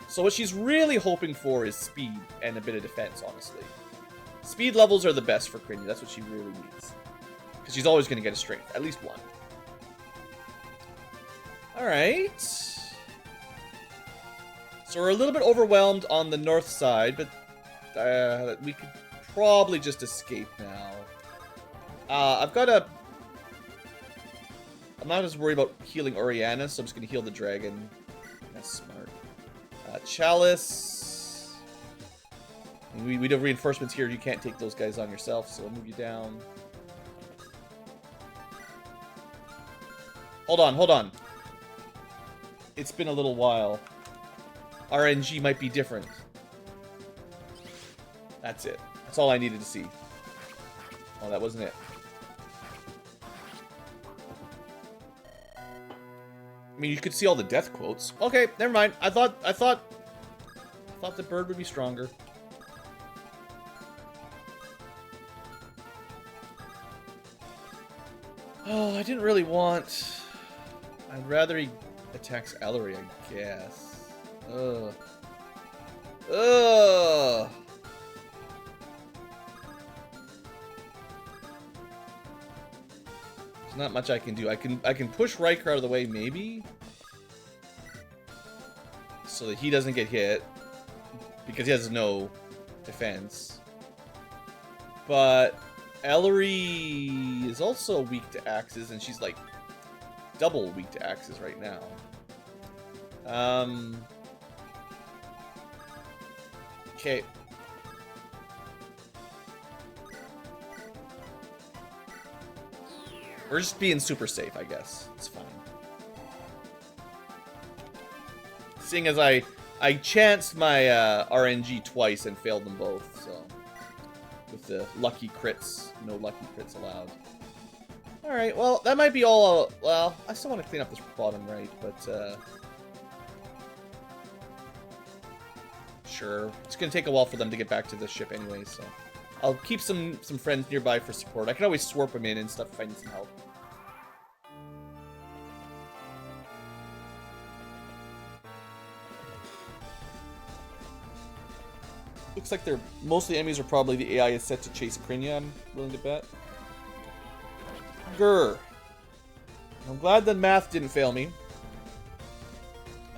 So what she's really hoping for is speed and a bit of defense, honestly. Speed levels are the best for Crinny. That's what she really needs. Because she's always going to get a strength. At least one. Alright. So we're a little bit overwhelmed on the north side, but we could probably just escape now. I've got a... I'm not as worried about healing Oriana, so I'm just going to heal the dragon. That's smart. Chalice. We do reinforcements here. You can't take those guys on yourself, so I'll move you down. Hold on, hold on. It's been a little while. RNG might be different. That's it. That's all I needed to see. Oh, that wasn't it. I mean, you could see all the death quotes. Okay, never mind. I thought the bird would be stronger. Oh, I didn't really want... I'd rather he attacks Ellery, I guess. Ugh. Ugh. There's not much I can do. I can push Riker out of the way, maybe, so that he doesn't get hit because he has no defense. But Ellery is also weak to axes, and she's like double weak to axes right now. Okay. We're just being super safe, I guess. It's fine. Seeing as I chanced my RNG twice and failed them both, so with the lucky crits, no lucky crits allowed. All right, well that might be all. Well, I still want to clean up this bottom right, but sure. It's gonna take a while for them to get back to the ship anyway, so I'll keep some friends nearby for support. I can always swarp them in and stuff if I need some help. Looks like they're most of the enemies are probably the AI is set to chase Krinya, I'm willing to bet. Grr. I'm glad the math didn't fail me.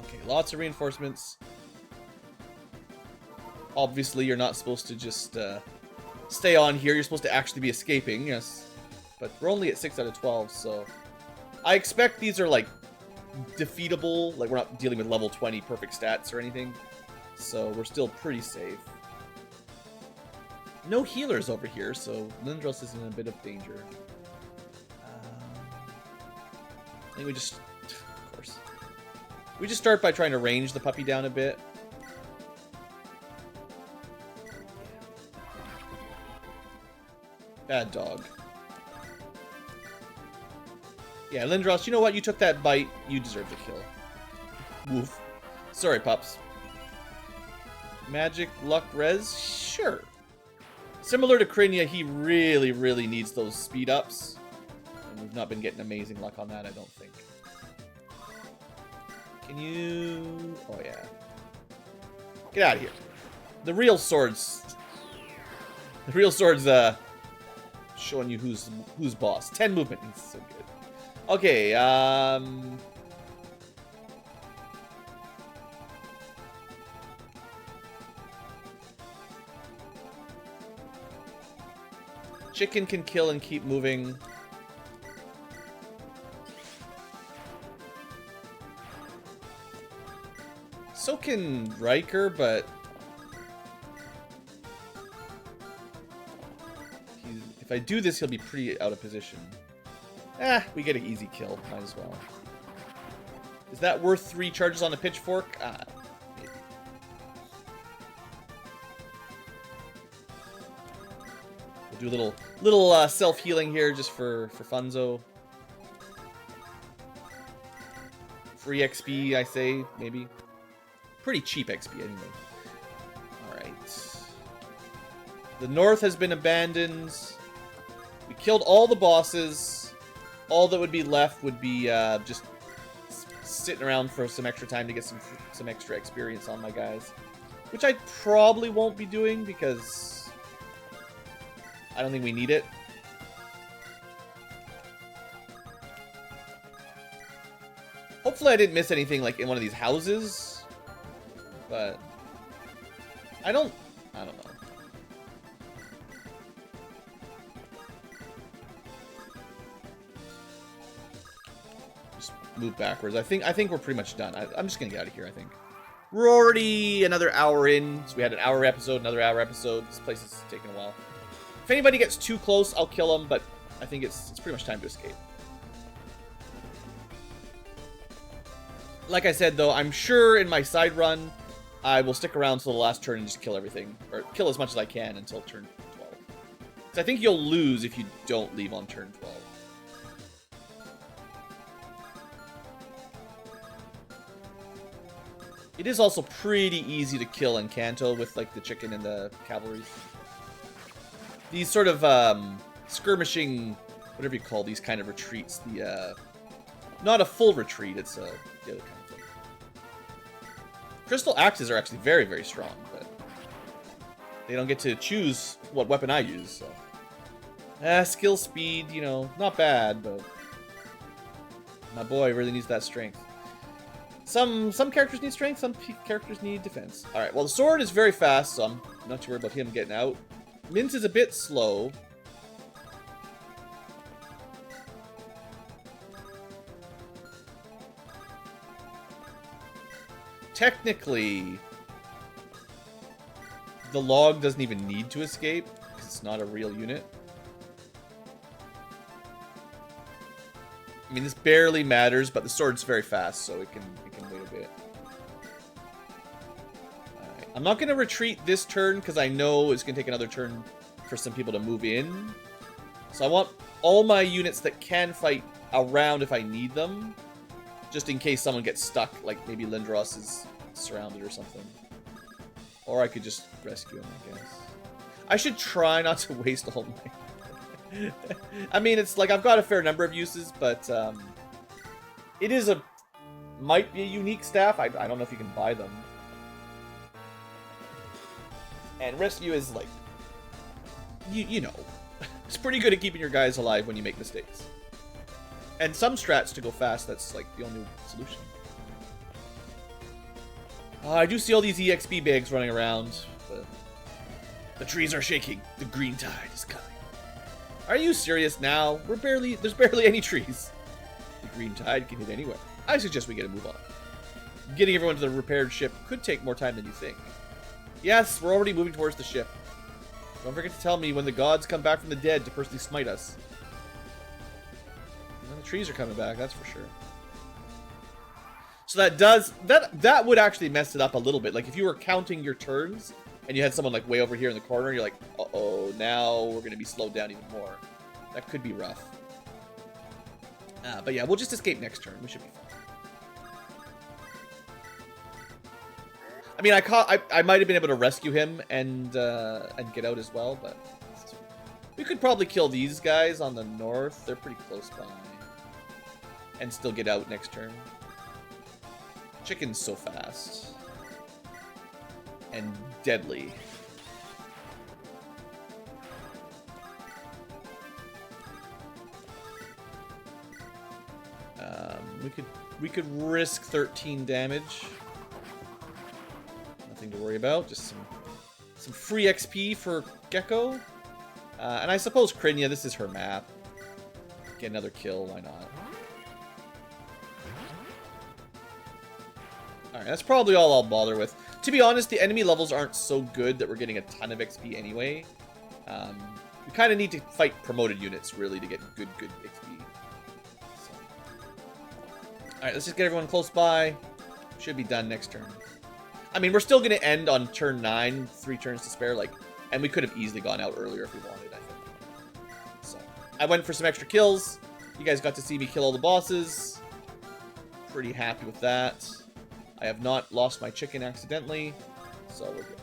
Okay, lots of reinforcements. Obviously, you're not supposed to just stay on here. You're supposed to actually be escaping, yes. But we're only at 6 out of 12, so... I expect these are, like, defeatable. Like, we're not dealing with level 20 perfect stats or anything. So, we're still pretty safe. No healers over here, so Lindros is in a bit of danger. I think we just... Of course. We just start by trying to range the puppy down a bit. Bad dog. Yeah, Lindros, you know what? You took that bite. You deserve the kill. Woof. Sorry, pups. Magic, luck, res? Sure. Similar to Krinya, he really, really needs those speed ups. And we've not been getting amazing luck on that, I don't think. Can you... Oh, yeah. Get out of here. The real swords... The real swords, showing you who's boss. 10 movement. He's so good. Okay, Chicken can kill and keep moving. So can Riker, but... If I do this, he'll be pretty out of position. We get an easy kill. Might as well. Is that worth 3 charges on a pitchfork? Maybe. We'll do a little self-healing here just for funzo. Free XP, I say, maybe. Pretty cheap XP anyway. Alright. The north has been abandoned. We killed all the bosses. All that would be left would be just sitting around for some extra time to get some extra experience on my guys. Which I probably won't be doing because I don't think we need it. Hopefully I didn't miss anything like in one of these houses. But I don't know. move backwards. I think we're pretty much done. I'm just gonna get out of here, I think. We're already another hour in, so we had an hour episode, another hour episode. This place is taking a while. If anybody gets too close, I'll kill them, but I think it's pretty much time to escape. Like I said, though, I'm sure in my side run, I will stick around till the last turn and just kill everything. Or kill as much as I can until turn 12. So I think you'll lose if you don't leave on turn 12. It is also pretty easy to kill Encanto with, like, the chicken and the cavalry. These sort of, skirmishing, whatever you call these kind of retreats, not a full retreat, it's the other kind of thing. Crystal axes are actually very, very strong, but they don't get to choose what weapon I use, so. Skill speed, you know, not bad, but my boy really needs that strength. Some characters need strength, some characters need defense. Alright, well, the sword is very fast, so I'm not too worried about him getting out. Mince is a bit slow. Technically, the log doesn't even need to escape, because it's not a real unit. I mean, this barely matters, but the sword's very fast, so it can wait a bit. Alright. I'm not going to retreat this turn, because I know it's going to take another turn for some people to move in. So I want all my units that can fight around if I need them, just in case someone gets stuck, like maybe Lindros is surrounded or something. Or I could just rescue him, I guess. I should try not to waste all my... I mean, it's like I've got a fair number of uses, but it is might be a unique staff. I don't know if you can buy them. And rescue is like, you know, it's pretty good at keeping your guys alive when you make mistakes. And some strats to go fast, that's like the only solution. I do see all these EXP bags running around, but the trees are shaking. The green tide is coming. Are you serious now? There's barely any trees. The green tide can hit anywhere. I suggest we get a move on. Getting everyone to the repaired ship could take more time than you think. Yes, we're already moving towards the ship. Don't forget to tell me when the gods come back from the dead to personally smite us. And the trees are coming back, that's for sure. So that would actually mess it up a little bit. Like if you were counting your turns and you had someone like way over here in the corner, you're like, uh-oh, now we're gonna be slowed down even more. That could be rough. But yeah, we'll just escape next turn. We should be fine. I mean, I might have been able to rescue him and get out as well, but we could probably kill these guys on the north. They're pretty close by, and still get out next turn. Chicken's so fast and deadly. We could risk 13 damage. Nothing to worry about. Just some free XP for Gecko. And I suppose Krinia, this is her map. Get another kill, why not? Alright, that's probably all I'll bother with. To be honest, the enemy levels aren't so good that we're getting a ton of XP anyway. We kind of need to fight promoted units, really, to get good XP. So. Alright, let's just get everyone close by. Should be done next turn. I mean, we're still going to end on turn 9, 3 turns to spare, like, and we could have easily gone out earlier if we wanted, I think. So, I went for some extra kills. You guys got to see me kill all the bosses. Pretty happy with that. I have not lost my chicken accidentally, so we're good.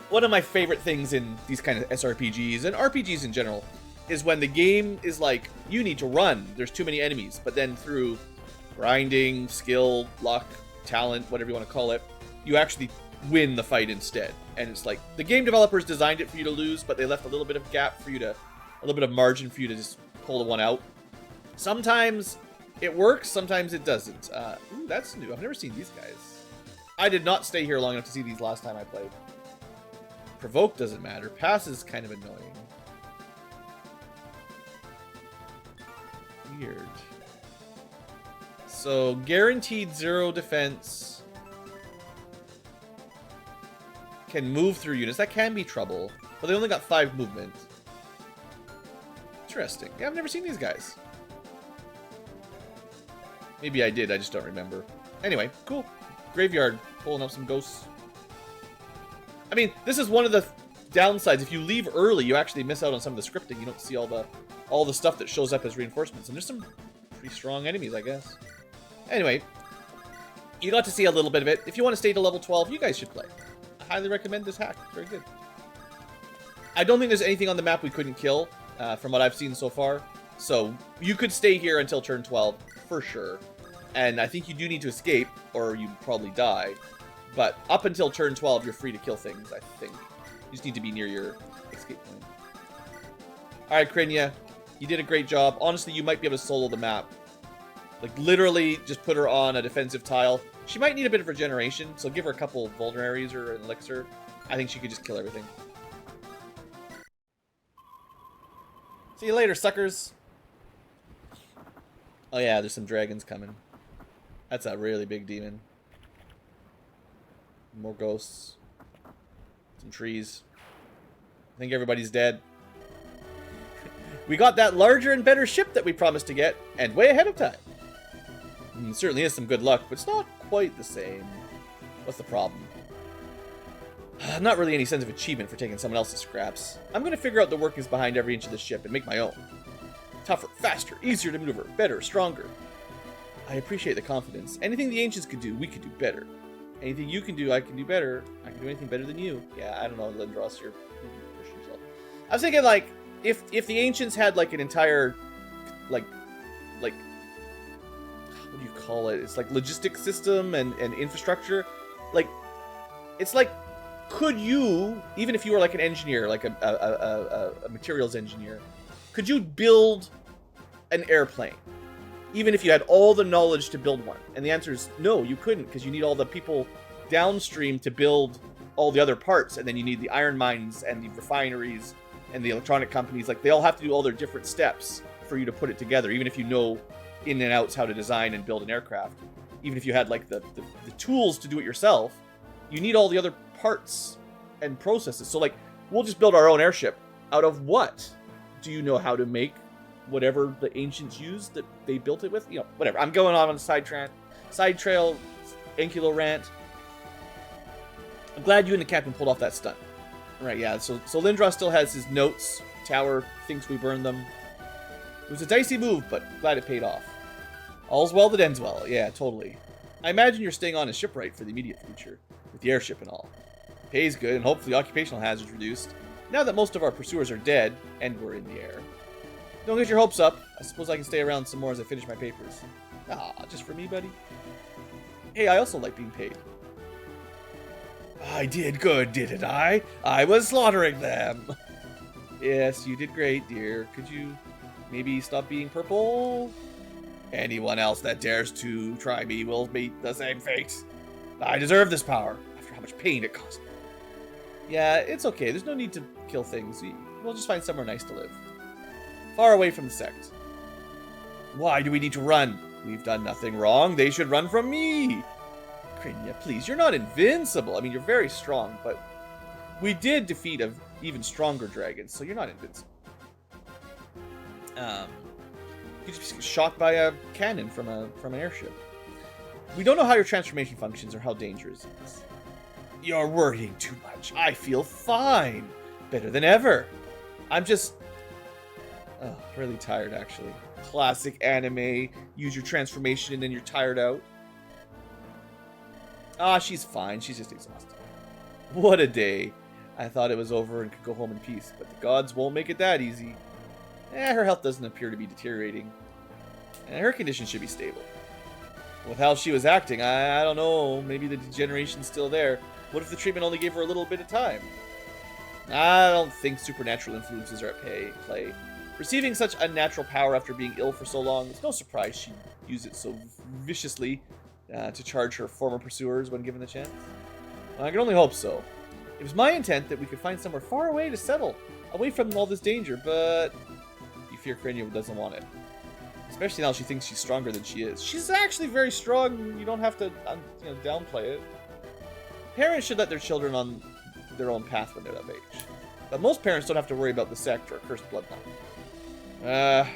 One of my favorite things in these kind of SRPGs, and RPGs in general, is when the game is like, you need to run, there's too many enemies, but then through grinding, skill, luck, talent, whatever you want to call it, you actually win the fight instead. And it's like, the game developers designed it for you to lose, but they left a little bit of gap for you to, a little bit of margin for you to just pull the one out. Sometimes it works, sometimes it doesn't. Ooh, that's new. I've never seen these guys. I did not stay here long enough to see these last time I played. Provoke doesn't matter. Pass is kind of annoying. Weird. So, guaranteed 0 defense. Can move through units. That can be trouble. But they only got 5 movement. Interesting. Yeah, I've never seen these guys. Maybe I did, I just don't remember. Anyway, cool. Graveyard. Pulling up some ghosts. I mean, this is one of the downsides. If you leave early, you actually miss out on some of the scripting. You don't see all the stuff that shows up as reinforcements. And there's some pretty strong enemies, I guess. Anyway, you got to see a little bit of it. If you want to stay to level 12, you guys should play. I highly recommend this hack. It's very good. I don't think there's anything on the map we couldn't kill, from what I've seen so far. So, you could stay here until turn 12, for sure. And I think you do need to escape, or you probably die. But up until turn 12, you're free to kill things, I think. You just need to be near your escape point. Alright, Krinya. You did a great job. Honestly, you might be able to solo the map. Like, literally, just put her on a defensive tile. She might need a bit of regeneration, so give her a couple vulneraries or an elixir. I think she could just kill everything. See you later, suckers. Oh yeah, there's some dragons coming. That's a really big demon. More ghosts. Some trees. I think everybody's dead. We got that larger and better ship that we promised to get, and way ahead of time. I mean, certainly is some good luck, but it's not quite the same. What's the problem? Not really any sense of achievement for taking someone else's scraps. I'm going to figure out the workings behind every inch of the ship and make my own. Tougher, faster, easier to maneuver, better, stronger. I appreciate the confidence. Anything the ancients could do, we could do better. Anything you can do, I can do better. I can do anything better than you. Yeah, I don't know, Lindros, you're pushing yourself. I was thinking, like, if the ancients had, like, an entire, like, what do you call it? It's like logistic system and infrastructure. Like, it's like, could you, even if you were like an engineer, like a materials engineer, could you build an airplane? Even if you had all the knowledge to build one? And the answer is no, you couldn't, because you need all the people downstream to build all the other parts, and then you need the iron mines and the refineries and the electronic companies. Like, they all have to do all their different steps for you to put it together, even if you know in and outs how to design and build an aircraft. Even if you had like the tools to do it yourself, you need all the other parts and processes. So like, we'll just build our own airship. Out of what? Do you know how to make whatever the ancients used that they built it with? You know, whatever. I'm going on a side trail, Ankylo rant. I'm glad you and the captain pulled off that stunt. Right, yeah. So Lindros still has his notes. Tower thinks we burned them. It was a dicey move, but glad it paid off. All's well that ends well. Yeah, totally. I imagine you're staying on a shipwright for the immediate future, with the airship and all. Pay's good, and hopefully occupational hazards reduced, now that most of our pursuers are dead, and we're in the air. Don't get your hopes up. I suppose I can stay around some more as I finish my papers. Ah, just for me, buddy? Hey, I also like being paid. I did good, didn't I? I was slaughtering them! Yes, you did great, dear. Could you maybe stop being purple? Anyone else that dares to try me will meet the same fate. I deserve this power, after how much pain it cost me. Yeah, it's okay. There's no need to kill things. We'll just find somewhere nice to live. Far away from the sect. Why do we need to run? We've done nothing wrong. They should run from me. Krinya, please, you're not invincible. I mean, you're very strong, but we did defeat an even stronger dragon, so you're not invincible. You could just get shot by a cannon from an airship. We don't know how your transformation functions or how dangerous it is. You're worrying too much. I feel fine. Better than ever. I'm just... oh, really tired, actually. Classic anime. Use your transformation and then you're tired out. Ah, she's fine. She's just exhausted. What a day. I thought it was over and could go home in peace, but the gods won't make it that easy. Her health doesn't appear to be deteriorating. And her condition should be stable. With how she was acting, I don't know. Maybe the degeneration's still there. What if the treatment only gave her a little bit of time? I don't think supernatural influences are at play. Receiving such unnatural power after being ill for so long, it's no surprise she'd use it so viciously to charge her former pursuers when given the chance. I can only hope so. It was my intent that we could find somewhere far away to settle, away from all this danger, but you fear Krinya doesn't want it. Especially now she thinks she's stronger than she is. She's actually very strong. You don't have to downplay it. Parents should let their children on their own path when they're of age. But most parents don't have to worry about the sect or cursed bloodline.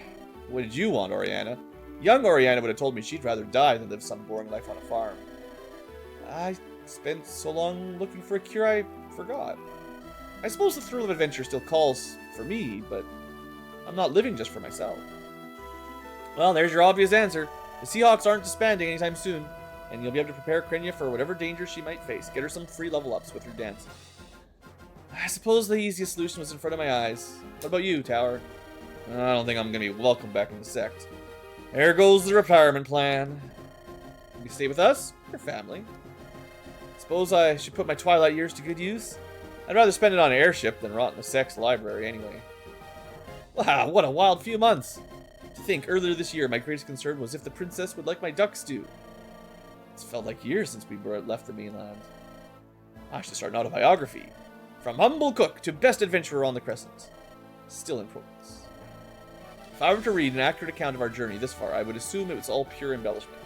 What did you want, Oriana? Young Oriana would have told me she'd rather die than live some boring life on a farm. I spent so long looking for a cure I forgot. I suppose the thrill of adventure still calls for me, but I'm not living just for myself. Well, there's your obvious answer. The Seahawks aren't disbanding anytime soon, and you'll be able to prepare Krenya for whatever danger she might face. Get her some free level-ups with her dancing. I suppose the easiest solution was in front of my eyes. What about you, Tower? I don't think I'm going to be welcome back in the sect. There goes the retirement plan. You stay with us? Your family. Suppose I should put my twilight years to good use? I'd rather spend it on an airship than rot in the sect's library anyway. Wow, what a wild few months. To think, earlier this year, my greatest concern was if the princess would like my duck stew. It's felt like years since we left the mainland. I should start an autobiography. From humble cook to best adventurer on the Crescent. Still in progress. If I were to read an accurate account of our journey this far, I would assume it was all pure embellishment.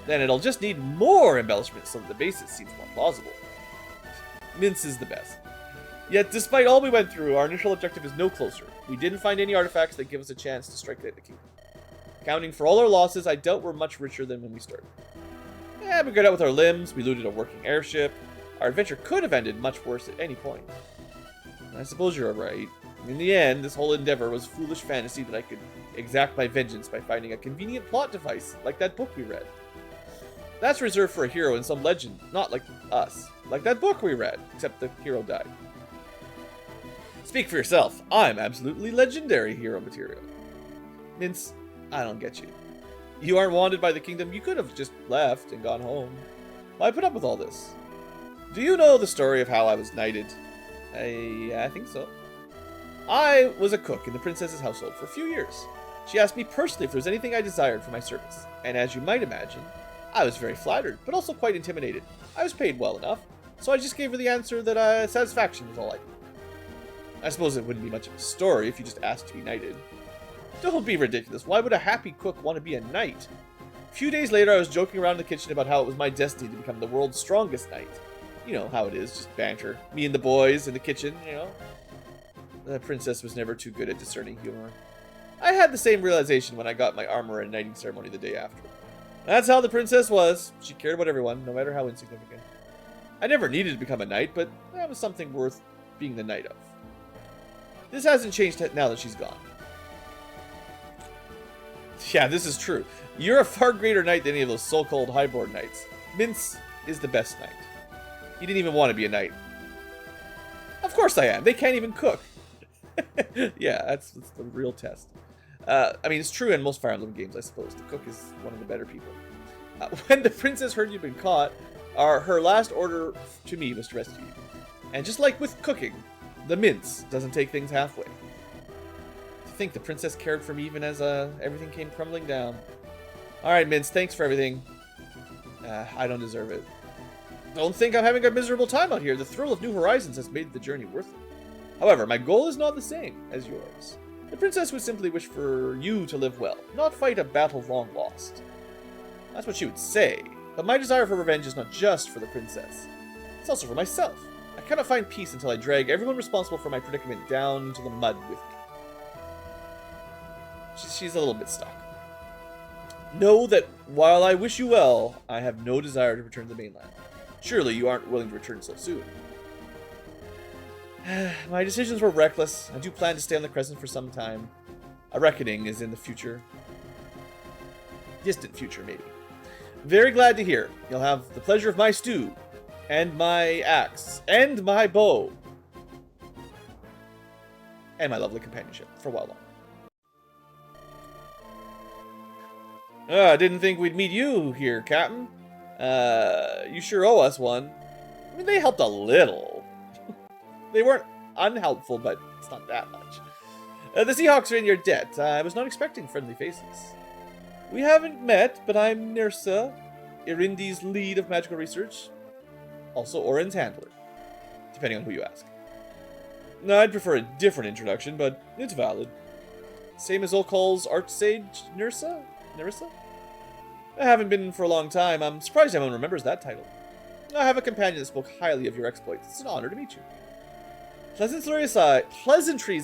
Then it'll just need more embellishment so that the basis seems more plausible. Mince is the best. Yet, despite all we went through, our initial objective is no closer. We didn't find any artifacts that give us a chance to strike at the kingdom. Accounting for all our losses, I doubt we're much richer than when we started. Yeah, we got out with our limbs, we looted a working airship. Our adventure could have ended much worse at any point. I suppose you're right. In the end, this whole endeavor was foolish fantasy that I could exact my vengeance by finding a convenient plot device, like that book we read. That's reserved for a hero in some legend, not like us. Like that book we read, except the hero died. Speak for yourself. I'm absolutely legendary hero material. Mince, I don't get you. You aren't wanted by the kingdom. You could have just left and gone home. Why put up with all this? Do you know the story of how I was knighted? I think so. I was a cook in the princess's household for a few years. She asked me personally if there was anything I desired for my service, and as you might imagine, I was very flattered, but also quite intimidated. I was paid well enough, so I just gave her the answer that satisfaction was all I needed. I suppose it wouldn't be much of a story if you just asked to be knighted. Don't be ridiculous. Why would a happy cook want to be a knight? A few days later, I was joking around in the kitchen about how it was my destiny to become the world's strongest knight. You know how it is, just banter. Me and the boys in the kitchen, you know. The princess was never too good at discerning humor. I had the same realization when I got my armor and knighting ceremony the day after. That's how the princess was. She cared about everyone, no matter how insignificant. I never needed to become a knight, but that was something worth being the knight of. This hasn't changed now that she's gone. Yeah, this is true. You're a far greater knight than any of those so-called highborn knights. Mince is the best knight. He didn't even want to be a knight. Of course I am. They can't even cook. Yeah, that's the real test. I mean, it's true in most Fire Emblem games, I suppose. The cook is one of the better people. When the princess heard you'd been caught, her last order to me was to rescue you. And just like with cooking, the mince doesn't take things halfway. To think the princess cared for me even as everything came crumbling down. Alright, Mince, thanks for everything. I don't deserve it. Don't think I'm having a miserable time out here. The thrill of new horizons has made the journey worth it. However, my goal is not the same as yours. The princess would simply wish for you to live well, not fight a battle long lost. That's what she would say, but my desire for revenge is not just for the princess. It's also for myself. I cannot find peace until I drag everyone responsible for my predicament down into the mud with me. She's a little bit stuck. Know that while I wish you well, I have no desire to return to the mainland. Surely you aren't willing to return so soon. My decisions were reckless. I do plan to stay on the Crescent for some time. A reckoning is in the future. Distant future, maybe. Very glad to hear. You'll have the pleasure of my stew, and my axe, and my bow, and my lovely companionship for a while longer. I didn't think we'd meet you here, Captain. You sure owe us one. I mean, they helped a little. They weren't unhelpful, but it's not that much. The Seahawks are in your debt. I was not expecting friendly faces. We haven't met, but I'm Nirsa, Irindi's lead of magical research. Also Oren's handler, depending on who you ask. No, I'd prefer a different introduction, but it's valid. Same as Okol's Archsage Nerissa? I haven't been for a long time. I'm surprised everyone remembers that title. I have a companion that spoke highly of your exploits. It's an honor to meet you. Pleasantries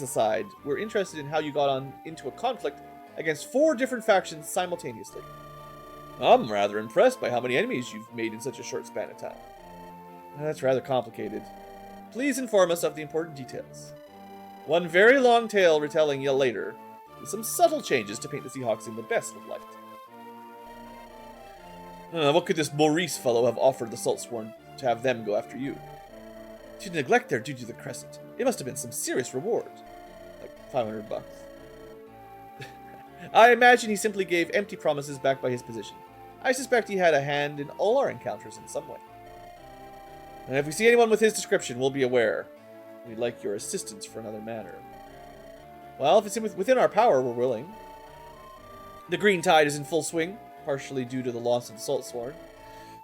aside, we're interested in how you got on into a conflict against 4 different factions simultaneously. I'm rather impressed by how many enemies you've made in such a short span of time. That's rather complicated. Please inform us of the important details. One very long tale retelling you later, with some subtle changes to paint the Seahawks in the best of light. What could this Maurice fellow have offered the Saltsworn to have them go after you? To neglect their duty to the Crescent, it must have been some serious reward. Like $500. I imagine he simply gave empty promises backed by his position. I suspect he had a hand in all our encounters in some way. And if we see anyone with his description, we'll be aware. We'd like your assistance for another matter. Well, if it's within our power, we're willing. The Green Tide is in full swing, partially due to the loss of the Saltsworn.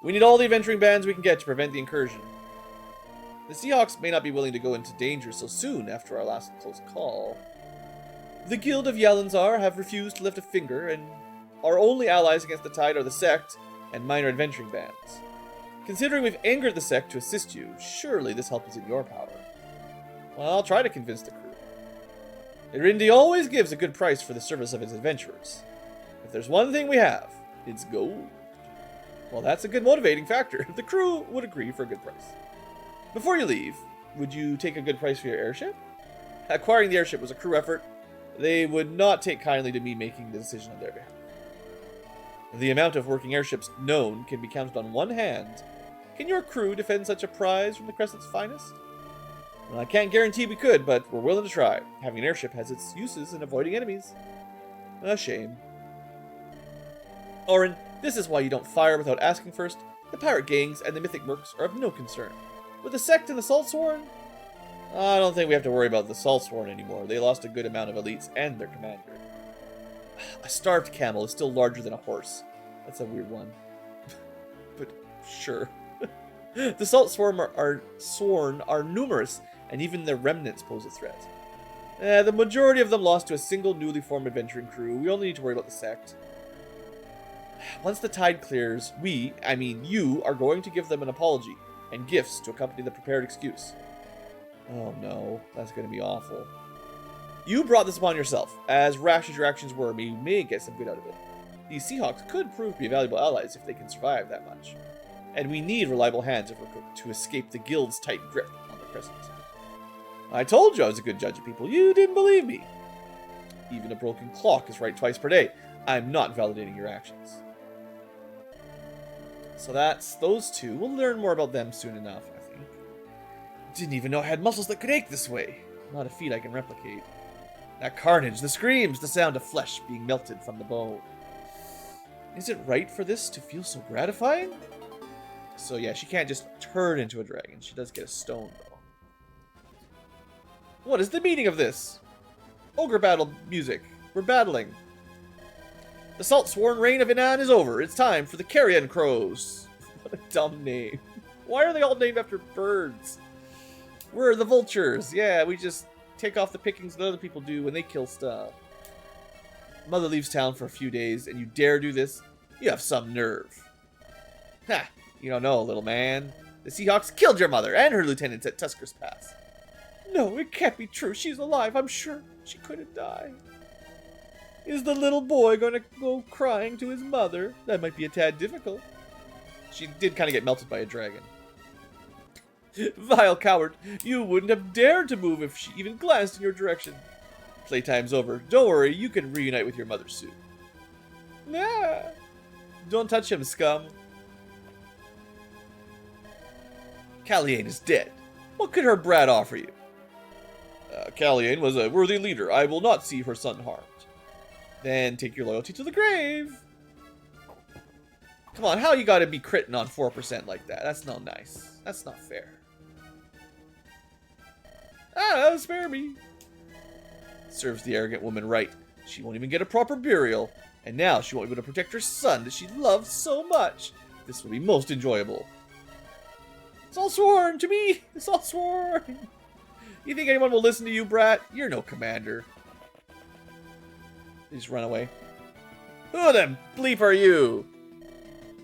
We need all the adventuring bands we can get to prevent the incursion. The Seahawks may not be willing to go into danger so soon after our last close call. The Guild of Yalanzar have refused to lift a finger, and our only allies against the Tide are the Sect and minor adventuring bands. Considering we've angered the Sect to assist you, surely this help is in your power. Well, I'll try to convince the crew. Irindi always gives a good price for the service of his adventurers. If there's one thing we have, it's gold. Well, that's a good motivating factor. The crew would agree for a good price. Before you leave, would you take a good price for your airship? Acquiring the airship was a crew effort. They would not take kindly to me making the decision on their behalf. The amount of working airships known can be counted on one hand. Can your crew defend such a prize from the Crescent's finest? Well, I can't guarantee we could, but we're willing to try. Having an airship has its uses in avoiding enemies. A shame. Orin, this is why you don't fire without asking first. The pirate gangs and the mythic mercs are of no concern. With the Sect and the Saltsworn, I don't think we have to worry about the Saltsworn anymore. They lost a good amount of elites and their commander. A starved camel is still larger than a horse. That's a weird one. But sure. The Saltsworn are numerous, and even their remnants pose a threat. The majority of them lost to a single newly formed adventuring crew. We only need to worry about the Sect. Once the tide clears, you, are going to give them an apology and gifts to accompany the prepared excuse. Oh no, that's going to be awful. You brought this upon yourself. As rash as your actions were, you may get some good out of it. These Seahawks could prove to be valuable allies if they can survive that much. And we need reliable hands if we're to escape the Guild's tight grip on the Crescent. I told you I was a good judge of people. You didn't believe me. Even a broken clock is right twice per day. I'm not validating your actions. So that's those two. We'll learn more about them soon enough, I think. Didn't even know I had muscles that could ache this way. Not a feat I can replicate. That carnage, the screams, the sound of flesh being melted from the bone. Is it right for this to feel so gratifying? So yeah, she can't just turn into a dragon. She does get a stone, though. What is the meaning of this? Ogre battle music. We're battling. The Saltsworn reign of Inan is over. It's time for the Carrion Crows. What a dumb name. Why are they all named after birds? We're the vultures. Yeah, we just take off the pickings that other people do when they kill stuff. Mother leaves town for a few days, and you dare do this? You have some nerve. Ha! You don't know, little man. The Seahawks killed your mother and her lieutenants at Tusker's Pass. No, it can't be true. She's alive, I'm sure. She couldn't die. Is the little boy going to go crying to his mother? That might be a tad difficult. She did kind of get melted by a dragon. Vile coward, you wouldn't have dared to move if she even glanced in your direction. Playtime's over. Don't worry, you can reunite with your mother soon. Nah. Don't touch him, scum. Caliane is dead. What could her brat offer you? Caliane was a worthy leader. I will not see her son harmed. Then take your loyalty to the grave. Come on, how you gotta be critting on 4% like that? That's not nice. That's not fair. Spare me. Serves the arrogant woman right. She won't even get a proper burial. And now she won't be able to protect her son that she loves so much. This will be most enjoyable. It's all sworn to me. It's all sworn. You think anyone will listen to you, brat? You're no commander. They just run away. Who the bleep are you?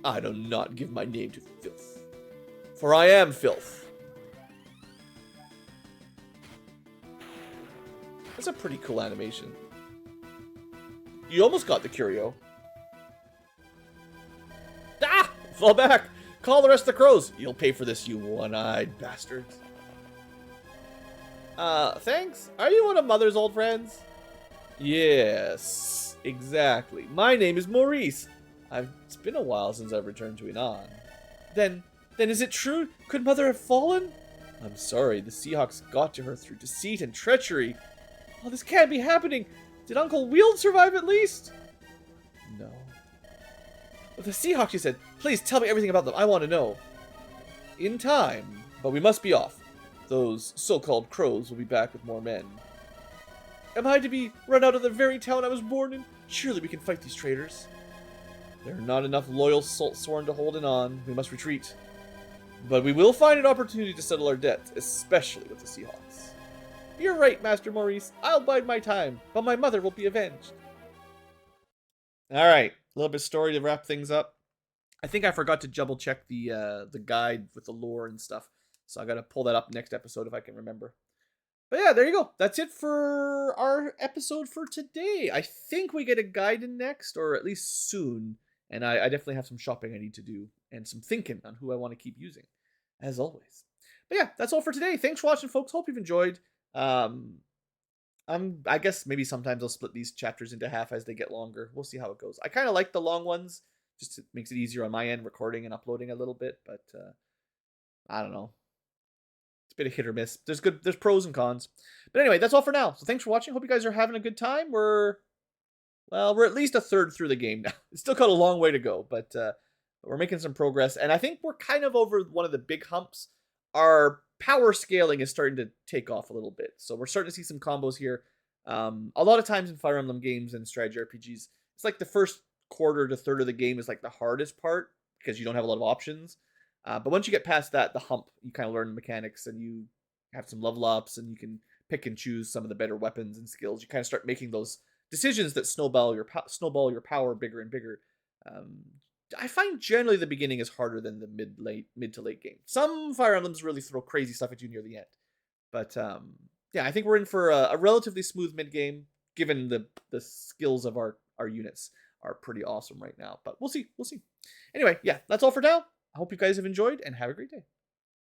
I do not give my name to filth, for I am filth. That's a pretty cool animation. You almost got the curio. Ah! Fall back! Call the rest of the crows. You'll pay for this, you one-eyed bastards. Thanks? Are you one of Mother's old friends? Yes, exactly. My name is Maurice. It's been a while since I've returned to Inan. Then is it true? Could Mother have fallen? I'm sorry, the Seahawks got to her through deceit and treachery. Oh, this can't be happening. Did Uncle Wield survive at least? No. But the Seahawks, you said. Please tell me everything about them. I want to know. In time, but we must be off. Those so-called crows will be back with more men. Am I to be run out of the very town I was born in? Surely we can fight these traitors. There are not enough loyal sworn to hold on. We must retreat. But we will find an opportunity to settle our debt, especially with the Seahawks. You're right, Master Maurice. I'll bide my time, but my mother will be avenged. Alright, a little bit of story to wrap things up. I think I forgot to double check the guide with the lore and stuff. So I gotta pull that up next episode if I can remember. But yeah, there you go. That's it for our episode for today. I think we get a guide in next, or at least soon. And I definitely have some shopping I need to do, and some thinking on who I want to keep using, as always. But yeah, that's all for today. Thanks for watching, folks. Hope you've enjoyed. I guess maybe sometimes I'll split these chapters into half as they get longer. We'll see how it goes. I kind of like the long ones. Just it makes it easier on my end, recording and uploading a little bit. But I don't know. It's a bit of hit or miss. There's pros and cons. But anyway, that's all for now. So thanks for watching. Hope you guys are having a good time. We're at least a third through the game now. It's still got a long way to go, but we're making some progress. And I think we're kind of over one of the big humps. Our power scaling is starting to take off a little bit. So we're starting to see some combos here. A lot of times in Fire Emblem games and strategy RPGs, it's like the first quarter to third of the game is like the hardest part because you don't have a lot of options. But once you get past that, the hump, you kind of learn the mechanics and you have some level ups and you can pick and choose some of the better weapons and skills. You kind of start making those decisions that snowball your power bigger and bigger. I find generally the beginning is harder than the mid to late game. Some Fire Emblems really throw crazy stuff at you near the end. But yeah, I think we're in for a relatively smooth mid game, given the skills of our units are pretty awesome right now. But we'll see. Anyway, yeah, that's all for now. I hope you guys have enjoyed and have a great day.